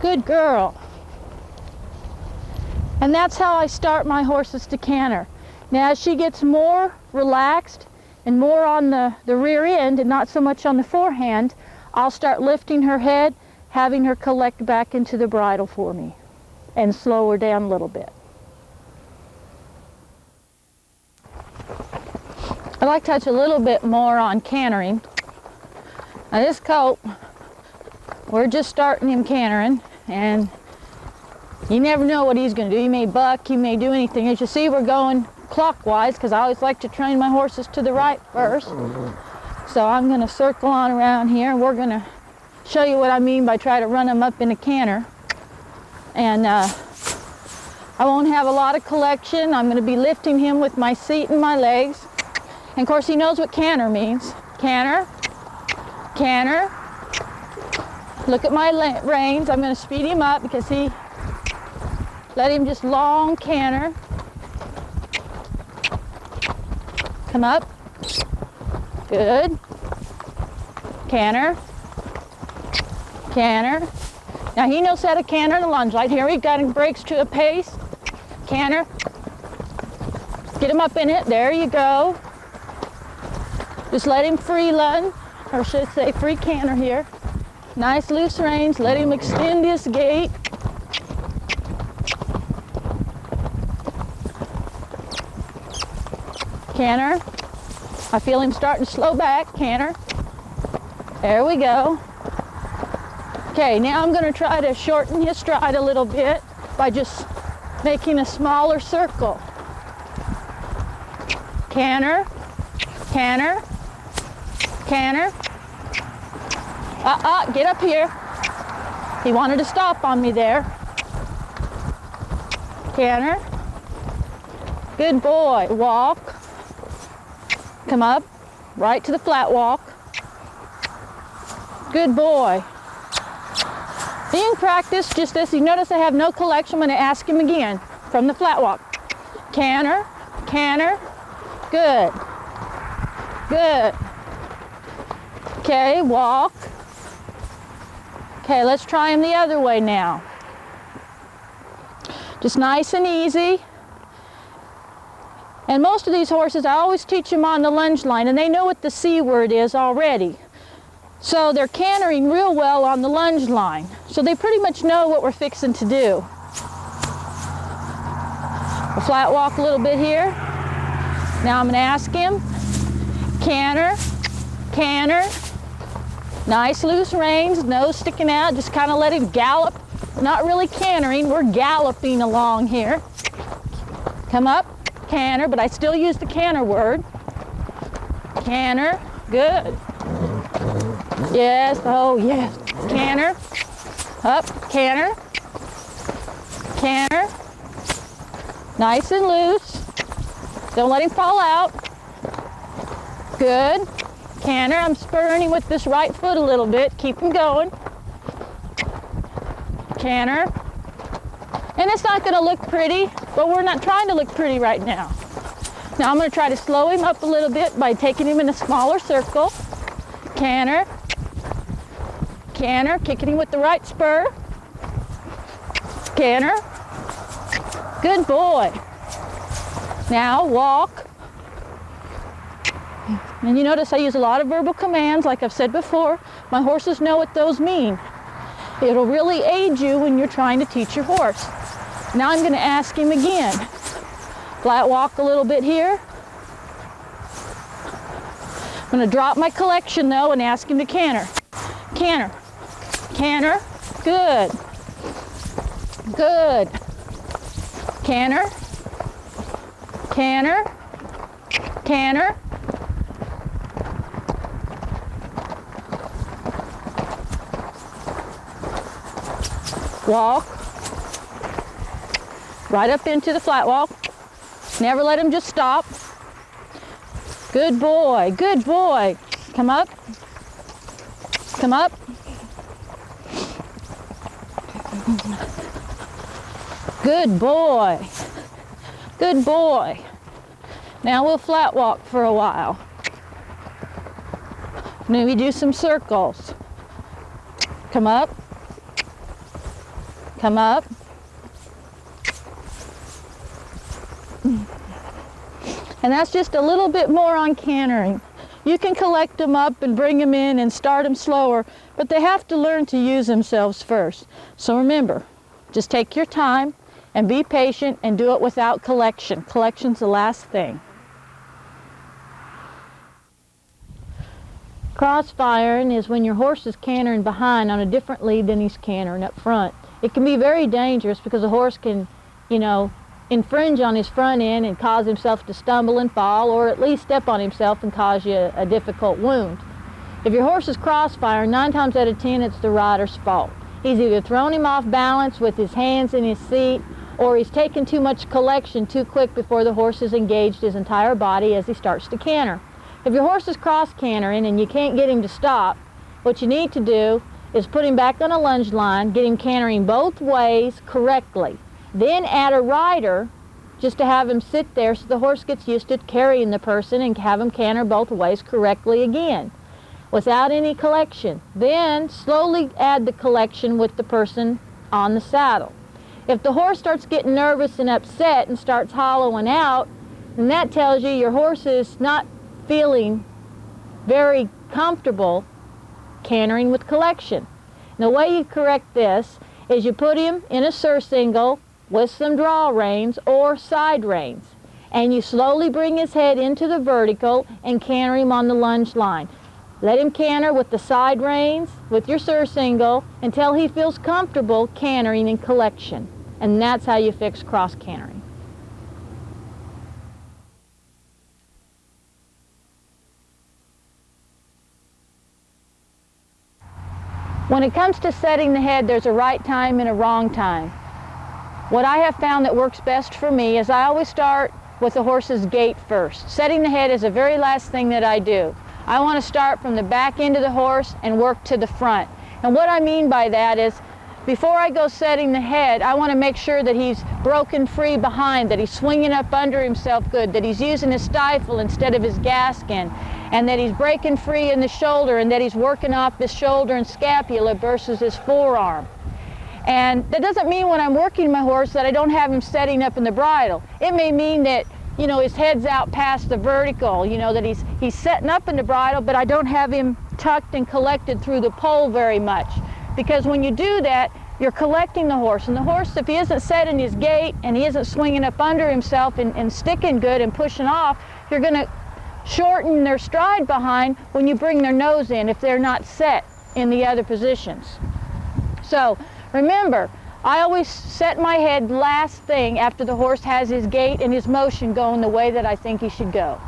Good girl. And that's how I start my horses to canter. Now as she gets more relaxed and more on the rear end and not so much on the forehand, I'll start lifting her head, having her collect back into the bridle for me and slow her down a little bit. I'd like to touch a little bit more on cantering. Now this colt, we're just starting him cantering, and you never know what he's going to do. He may buck, he may do anything. As you see, we're going clockwise because I always like to train my horses to the right first. So I'm going to circle on around here, and we're going to show you what I mean by try to run them up in a canter. And I won't have a lot of collection. I'm going to be lifting him with my seat and my legs. And of course he knows what canter means. Canter, canter. Look at my reins. I'm going to speed him up because let him just long canter. Come up. Good. Canter. Canter. Now he knows how to canter the lunge line. Here he got him breaks to a pace. Canter. Get him up in it. There you go. Just let him free lunge, or should I say free canter here. Nice loose reins. Let him extend his gait. Canter. I feel him starting to slow back. Canter. There we go. Okay, now I'm going to try to shorten his stride a little bit by just making a smaller circle. Canter, canter. Canter. Get up here. He wanted to stop on me there. Canter. Good boy. Walk. Come up. Right to the flat walk. Good boy. In practice, just as you notice I have no collection, I'm going to ask him again from the flat walk. Canter. Canter. Good. Good. Okay, walk. Okay, let's try him the other way now. Just nice and easy. And most of these horses, I always teach them on the lunge line, and they know what the C word is already. So they're cantering real well on the lunge line. So they pretty much know what we're fixing to do. We'll flat walk a little bit here. Now I'm going to ask him, canter, canter. Nice loose reins, nose sticking out, just kind of let him gallop. Not really cantering, we're galloping along here. Come up, canter, but I still use the canter word. Canter, good. Yes, oh yes, canter. Up, canter. Canter. Nice and loose. Don't let him fall out. Good. Canter, I'm spurring him with this right foot a little bit. Keep him going. Canter. And it's not going to look pretty, but we're not trying to look pretty right now. Now I'm going to try to slow him up a little bit by taking him in a smaller circle. Canter. Canter, kicking him with the right spur. Canter. Good boy. Now walk. And you notice I use a lot of verbal commands, like I've said before. My horses know what those mean. It'll really aid you when you're trying to teach your horse. Now I'm going to ask him again. Flat walk a little bit here. I'm going to drop my collection though and ask him to canter. Canter. Canter. Good. Good. Canter. Canter. Canter. Walk. Right up into the flat walk. Never let him just stop. Good boy. Good boy. Come up. Come up. Good boy. Good boy. Now we'll flat walk for a while. Maybe do some circles. Come up. Come up. And that's just a little bit more on cantering. You can collect them up and bring them in and start them slower, but they have to learn to use themselves first. So remember, just take your time and be patient and do it without collection. Collection's the last thing. Crossfiring is when your horse is cantering behind on a different lead than he's cantering up front. It can be very dangerous because the horse can, infringe on his front end and cause himself to stumble and fall, or at least step on himself and cause you a difficult wound. If your horse is crossfiring, 9 times out of 10 it's the rider's fault. He's either thrown him off balance with his hands in his seat, or he's taken too much collection too quick before the horse has engaged his entire body as he starts to canter. If your horse is cross-cantering and you can't get him to stop, what you need to do is put him back on a lunge line, get him cantering both ways correctly. Then add a rider just to have him sit there so the horse gets used to carrying the person, and have him canter both ways correctly again without any collection. Then slowly add the collection with the person on the saddle. If the horse starts getting nervous and upset and starts hollowing out, then that tells you your horse is not feeling very comfortable cantering with collection. And the way you correct this is you put him in a surcingle with some draw reins or side reins, and you slowly bring his head into the vertical and canter him on the lunge line. Let him canter with the side reins, with your surcingle, until he feels comfortable cantering in collection. And that's how you fix cross cantering. When it comes to setting the head, there's a right time and a wrong time. What I have found that works best for me is I always start with the horse's gait first. Setting the head is the very last thing that I do. I want to start from the back end of the horse and work to the front. And what I mean by that is, before I go setting the head, I want to make sure that he's broken free behind, that he's swinging up under himself good, that he's using his stifle instead of his gaskin, and that he's breaking free in the shoulder, and that he's working off his shoulder and scapula versus his forearm. And that doesn't mean when I'm working my horse that I don't have him setting up in the bridle. It may mean that, you know, his head's out past the vertical, you know, that he's setting up in the bridle, but I don't have him tucked and collected through the pole very much. Because when you do that, you're collecting the horse. And the horse, if he isn't set in his gait and he isn't swinging up under himself and sticking good and pushing off, you're going to shorten their stride behind when you bring their nose in if they're not set in the other positions. So remember, I always set my head last thing after the horse has his gait and his motion going the way that I think he should go.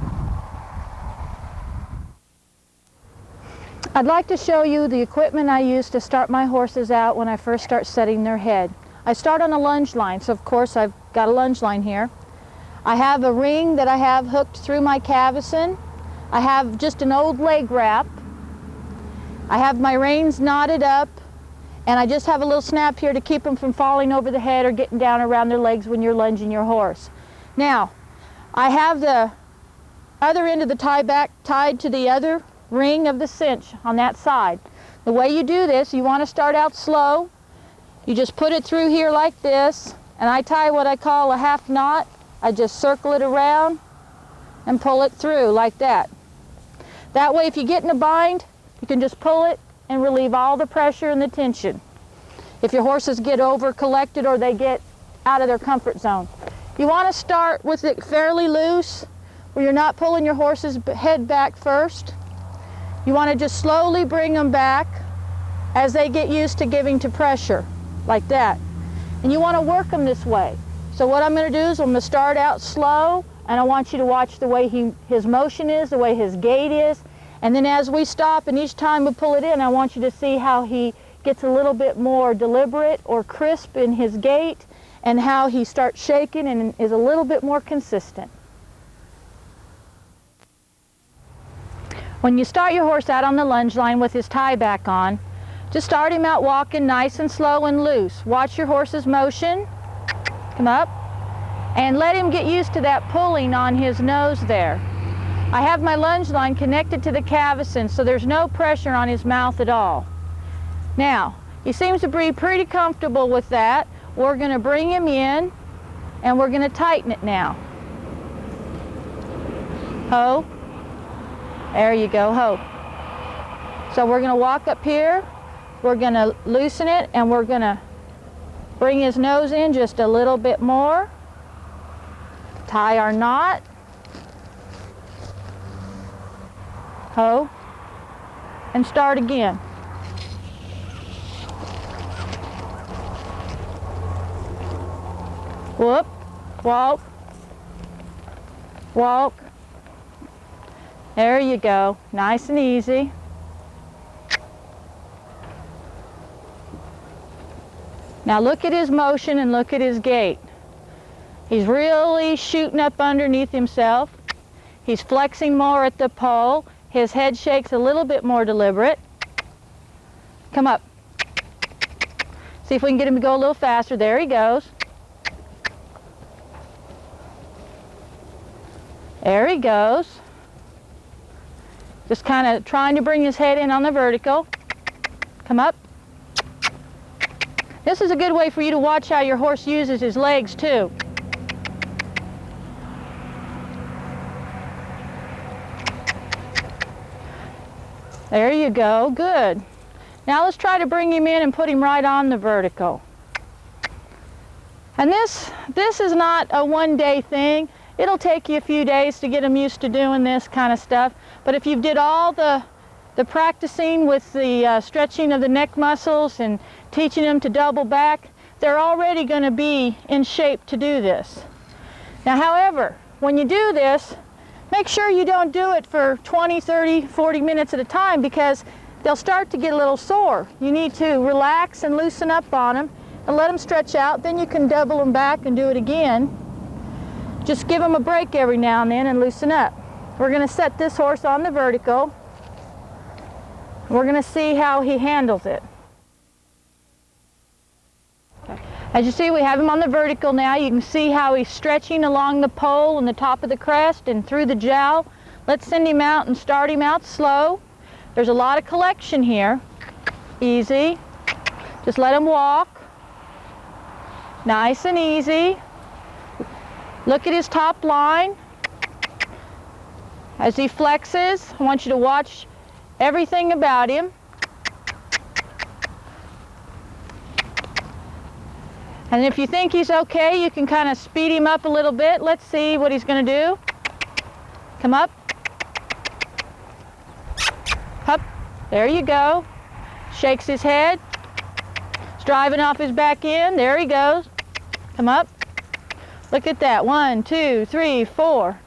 I'd like to show you the equipment I use to start my horses out when I first start setting their head. I start on a lunge line, so of course I've got a lunge line here. I have a ring that I have hooked through my cavesson. I have just an old leg wrap. I have my reins knotted up, and I just have a little snap here to keep them from falling over the head or getting down around their legs when you're lunging your horse. Now, I have the other end of the tie back tied to the other ring of the cinch on that side. The way you do this, you want to start out slow. You just put it through here like this, and I tie what I call a half knot. I just circle it around and pull it through like that. That way, if you get in a bind, you can just pull it and relieve all the pressure and the tension if your horses get over collected or they get out of their comfort zone. You want to start with it fairly loose, where you're not pulling your horse's head back first. You want to just slowly bring them back as they get used to giving to pressure, like that. And you want to work them this way. So what I'm going to do is I'm going to start out slow, and I want you to watch the way his motion is, the way his gait is. And then as we stop, and each time we pull it in, I want you to see how he gets a little bit more deliberate or crisp in his gait, and how he starts shaking and is a little bit more consistent. When you start your horse out on the lunge line with his tie back on, just start him out walking nice and slow and loose. Watch your horse's motion. Come up. And let him get used to that pulling on his nose there. I have my lunge line connected to the cavesson, so there's no pressure on his mouth at all. Now, he seems to be pretty comfortable with that. We're going to bring him in, and we're going to tighten it now. Ho. There you go, ho. So we're going to walk up here, we're going to loosen it, and we're going to bring his nose in just a little bit more. Tie our knot. Ho. And start again. Whoop. Walk. Walk. There you go. Nice and easy. Now look at his motion and look at his gait. He's really shooting up underneath himself. He's flexing more at the pole. His head shake's a little bit more deliberate. Come up. See if we can get him to go a little faster. There he goes. There he goes. Just kind of trying to bring his head in on the vertical. Come up. This is a good way for you to watch how your horse uses his legs too. There you go, good. Now let's try to bring him in and put him right on the vertical. And this is not a one-day thing. It'll take you a few days to get them used to doing this kind of stuff. But if you did all the practicing with the stretching of the neck muscles and teaching them to double back, they're already going to be in shape to do this. Now, however, when you do this, make sure you don't do it for 20, 30, 40 minutes at a time, because they'll start to get a little sore. You need to relax and loosen up on them and let them stretch out. Then you can double them back and do it again. Just give them a break every now and then and loosen up. We're going to set this horse on the vertical. We're going to see how he handles it. Okay. As you see, we have him on the vertical now. You can see how he's stretching along the pole and the top of the crest and through the jowl. Let's send him out and start him out slow. There's a lot of collection here. Easy. Just let him walk. Nice and easy. Look at his top line. As he flexes, I want you to watch everything about him. And if you think he's okay, you can kind of speed him up a little bit. Let's see what he's going to do. Come up. Up. There you go. Shakes his head. He's driving off his back end. There he goes. Come up. Look at that. 1, 2, 3, 4.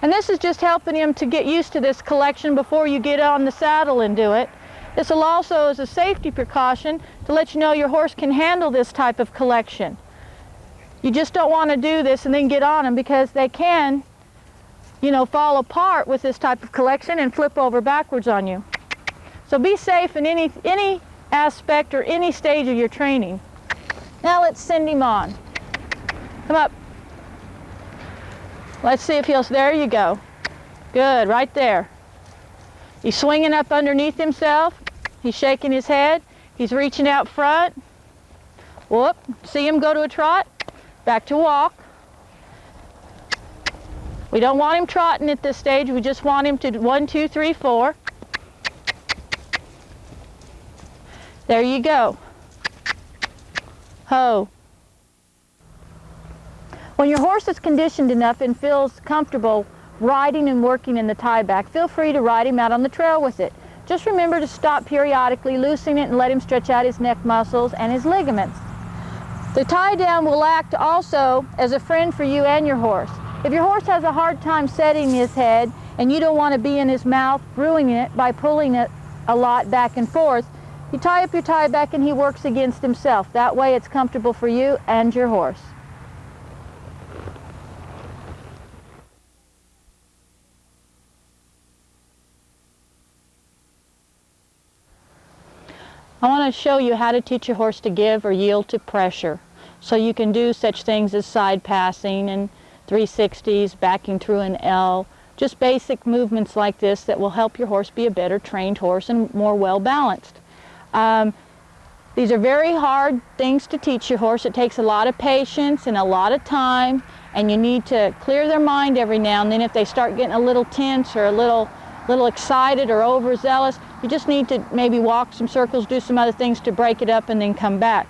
And this is just helping him to get used to this collection before you get on the saddle and do it. This will also, as a safety precaution, to let you know your horse can handle this type of collection. You just don't want to do this and then get on them, because they can, you know, fall apart with this type of collection and flip over backwards on you. So be safe in any aspect or any stage of your training. Now let's send him on. Come up. Let's see if he'll, there you go. Good, right there. He's swinging up underneath himself. He's shaking his head. He's reaching out front. Whoop, see him go to a trot. Back to walk. We don't want him trotting at this stage. We just want him to 1, 2, 3, 4. There you go. Ho. When your horse is conditioned enough and feels comfortable riding and working in the tie back, feel free to ride him out on the trail with it. Just remember to stop periodically, loosen it, and let him stretch out his neck muscles and his ligaments. The tie down will act also as a friend for you and your horse. If your horse has a hard time setting his head and you don't want to be in his mouth ruining it by pulling it a lot back and forth, you tie up your tie back and he works against himself. That way it's comfortable for you and your horse. I want to show you how to teach your horse to give or yield to pressure. So you can do such things as side passing and 360s, backing through an L, just basic movements like this that will help your horse be a better trained horse and more well balanced. These are very hard things to teach your horse. It takes a lot of patience and a lot of time, and you need to clear their mind every now and then. If they start getting a little tense or a little excited or overzealous, you just need to maybe walk some circles, do some other things to break it up, and then come back.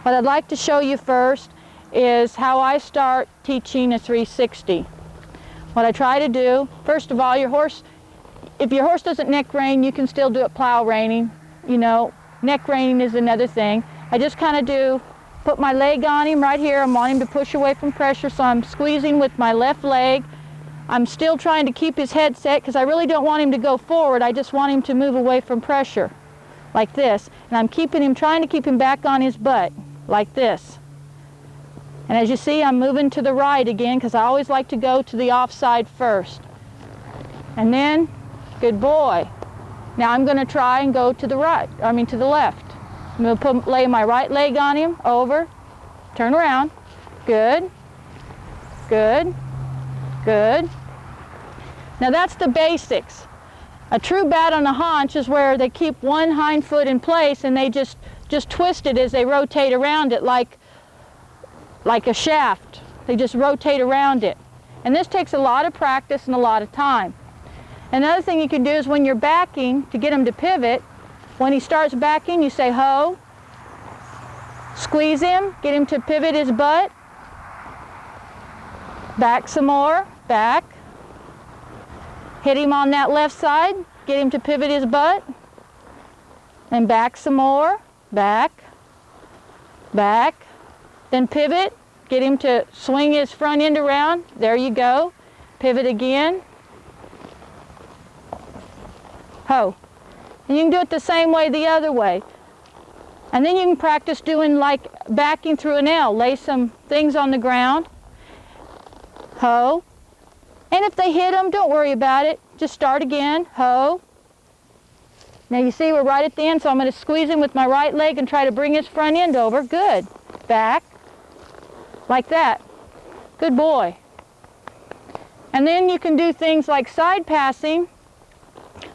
What I'd like to show you first is how I start teaching a 360. What I try to do, first of all, if your horse doesn't neck rein, you can still do it plow reining. You know, neck reining is another thing. I just kind of put my leg on him right here. I want him to push away from pressure, so I'm squeezing with my left leg. I'm still trying to keep his head set because I really don't want him to go forward. I just want him to move away from pressure, like this. And I'm trying to keep him back on his butt, like this. And as you see, I'm moving to the right again because I always like to go to the offside first. And then, good boy. Now I'm going to try and go to the to the left. I'm going to lay my right leg on him, over, turn around. Good, good, good. Now that's the basics. A true bat on the haunch is where they keep one hind foot in place and they just twist it as they rotate around it like a shaft. They just rotate around it. And this takes a lot of practice and a lot of time. Another thing you can do is when you're backing to get him to pivot, when he starts backing, you say ho, squeeze him, get him to pivot his butt, back some more, back, hit him on that left side, get him to pivot his butt, and back some more, back, back, then pivot, get him to swing his front end around, there you go, pivot again, ho. And you can do it the same way the other way. And then you can practice doing like backing through an L. Lay some things on the ground. Ho. And if they hit them, don't worry about it. Just start again. Ho. Now you see we're right at the end, so I'm going to squeeze him with my right leg and try to bring his front end over. Good. Back. Like that. Good boy. And then you can do things like side passing,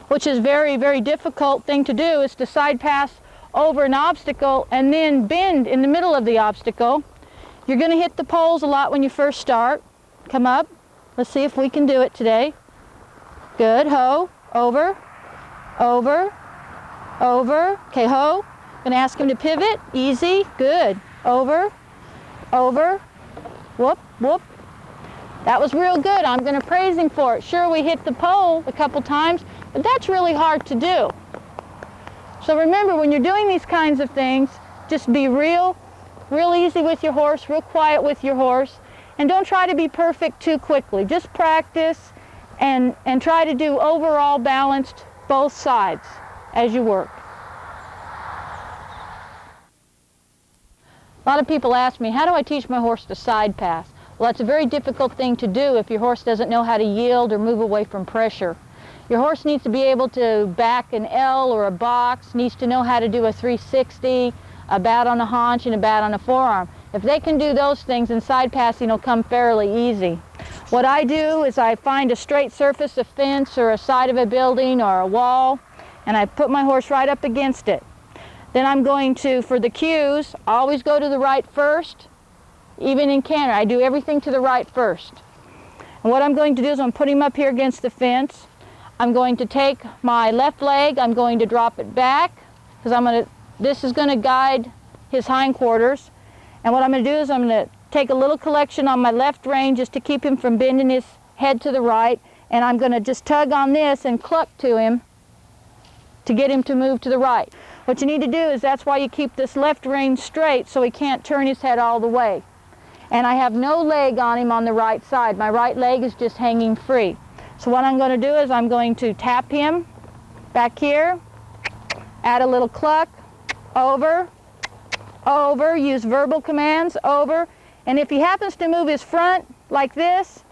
which is very, very difficult thing to do, is to side pass over an obstacle and then bend in the middle of the obstacle. You're going to hit the poles a lot when you first start. Come up. Let's see if we can do it today. Good. Ho. Over. Over. Over. Okay, ho. Going to ask him to pivot. Easy. Good. Over. Over. Whoop. Whoop. That was real good. I'm going to praise him for it. Sure, we hit the pole a couple times, but that's really hard to do. So remember, when you're doing these kinds of things, just be real easy with your horse, real quiet with your horse, and don't try to be perfect too quickly. Just practice and try to do overall balanced both sides as you work. A lot of people ask me, how do I teach my horse to side pass? Well, that's a very difficult thing to do if your horse doesn't know how to yield or move away from pressure. Your horse needs to be able to back an L or a box, needs to know how to do a 360, a bat on a haunch, and a bat on a forearm. If they can do those things, then side passing will come fairly easy. What I do is I find a straight surface, a fence or a side of a building or a wall, and I put my horse right up against it. Then I'm going to, for the cues, always go to the right first. Even in canter, I do everything to the right first. And what I'm going to do is I'm putting him up here against the fence. I'm going to take my left leg, I'm going to drop it back, because this is going to guide his hindquarters. And what I'm going to do is I'm going to take a little collection on my left rein just to keep him from bending his head to the right, and I'm going to just tug on this and cluck to him to get him to move to the right. What you need to do is, that's why you keep this left rein straight so he can't turn his head all the way. And I have no leg on him on the right side. My right leg is just hanging free. So what I'm going to do is I'm going to tap him back here, add a little cluck, over, over, use verbal commands, over. And if he happens to move his front like this,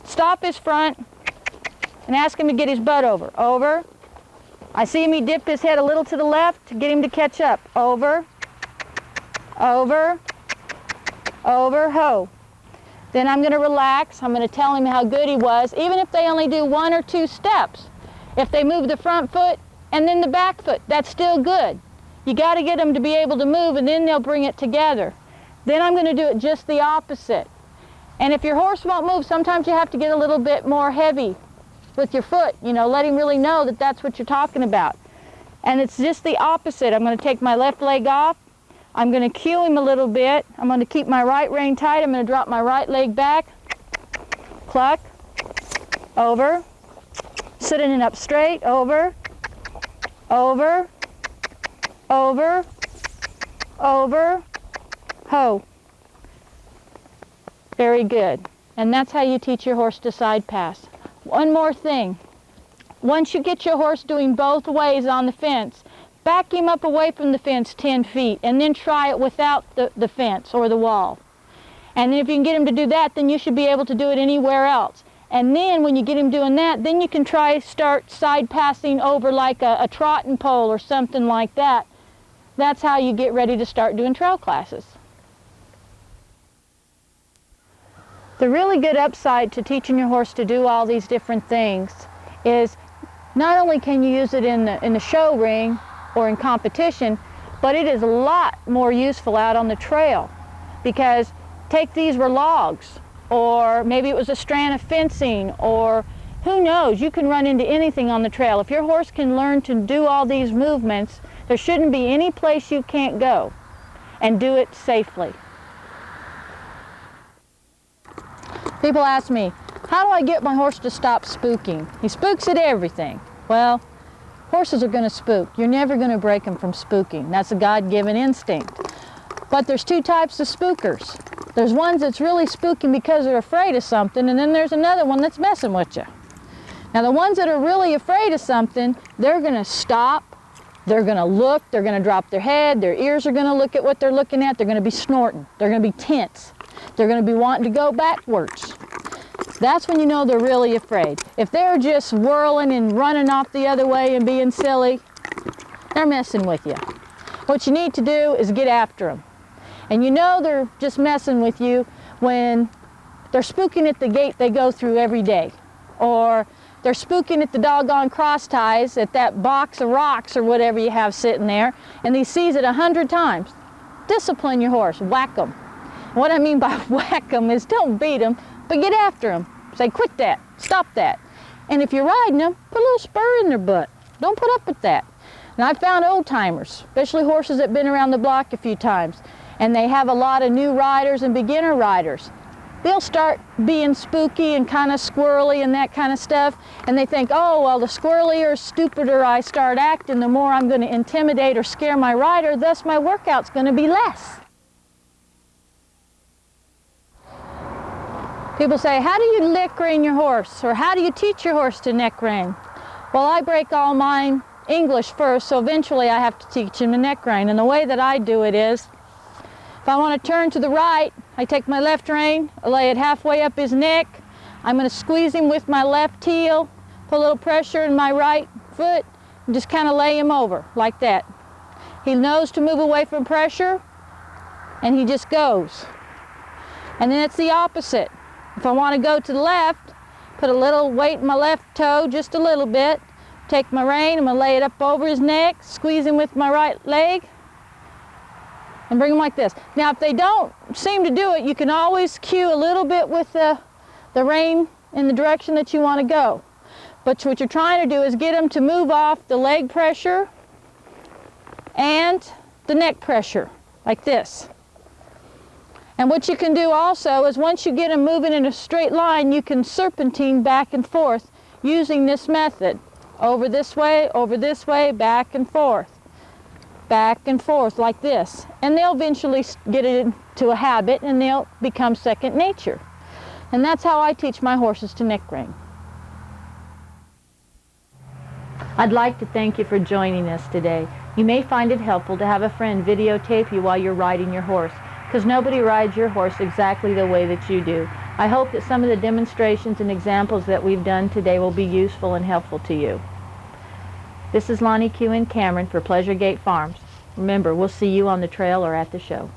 stop his front and ask him to get his butt over. Over. I see him, he dip his head a little to the left to get him to catch up. Over, over, over, ho. Then I'm going to relax. I'm going to tell him how good he was, even if they only do 1 or 2 steps. If they move the front foot and then the back foot, that's still good. You got to get them to be able to move, and then they'll bring it together. Then I'm going to do it just the opposite. And if your horse won't move, sometimes you have to get a little bit more heavy with your foot, let him really know that that's what you're talking about. And it's just the opposite. I'm going to take my left leg off. I'm going to cue him a little bit. I'm going to keep my right rein tight. I'm going to drop my right leg back, cluck, over, sitting it up straight, over, over, over, over, ho. Very good. And that's how you teach your horse to side pass. One more thing. Once you get your horse doing both ways on the fence, back him up away from the fence 10 feet and then try it without the fence or the wall. And then if you can get him to do that, then you should be able to do it anywhere else. And then when you get him doing that, then you can start side passing over like a trotting pole or something like that. That's how you get ready to start doing trail classes. The really good upside to teaching your horse to do all these different things is not only can you use it in the show ring or in competition, but it is a lot more useful out on the trail. Because these were logs, or maybe it was a strand of fencing, or who knows, you can run into anything on the trail. If your horse can learn to do all these movements, there shouldn't be any place you can't go and do it safely. People ask me, how do I get my horse to stop spooking? He spooks at everything. Well, horses are going to spook. You're never going to break them from spooking. That's a God-given instinct. But there's 2 types of spookers. There's ones that's really spooking because they're afraid of something, and then there's another one that's messing with you. Now the ones that are really afraid of something, they're going to stop, They're going to look, they're going to drop their head, their ears are going to look at what they're looking at, they're going to be snorting, they're going to be tense, they're going to be wanting to go backwards. That's when you know they're really afraid. If they're just whirling and running off the other way and being silly, they're messing with you. What you need to do is get after them. And you know they're just messing with you when they're spooking at the gate they go through every day. Or they're spooking at the doggone cross ties at that box of rocks or whatever you have sitting there, and he sees it 100 times. Discipline your horse, whack them. What I mean by whack them is don't beat them, but get after them. Say, quit that, stop that. And if you're riding them, put a little spur in their butt. Don't put up with that. And I've found old timers, especially horses that have been around the block a few times, and they have a lot of new riders and beginner riders. They'll start being spooky and kind of squirrely and that kind of stuff, and they think, oh, well, the squirrelier or stupider I start acting, the more I'm going to intimidate or scare my rider, thus my workout's going to be less. People say, how do you neck rein your horse, or how do you teach your horse to neck rein? Well, I break all mine English first, so eventually I have to teach him to neck rein, and the way that I do it is, if I want to turn to the right, I take my left rein, I lay it halfway up his neck. I'm going to squeeze him with my left heel, put a little pressure in my right foot, and just kind of lay him over like that. He knows to move away from pressure, and he just goes. And then it's the opposite. If I want to go to the left, put a little weight in my left toe, just a little bit, take my rein, I'm going to lay it up over his neck, squeeze him with my right leg, and bring them like this. Now, if they don't seem to do it, you can always cue a little bit with the rein in the direction that you want to go. But what you're trying to do is get them to move off the leg pressure and the neck pressure, like this. And what you can do also is once you get them moving in a straight line, you can serpentine back and forth using this method. Over this way, back and forth like this. And they'll eventually get it into a habit and they'll become second nature. And that's how I teach my horses to neck rein. I'd like to thank you for joining us today. You may find it helpful to have a friend videotape you while you're riding your horse, because nobody rides your horse exactly the way that you do. I hope that some of the demonstrations and examples that we've done today will be useful and helpful to you. This is Lonnie, Kuehn, Cameron for Pleasure Gate Farms. Remember, we'll see you on the trail or at the show.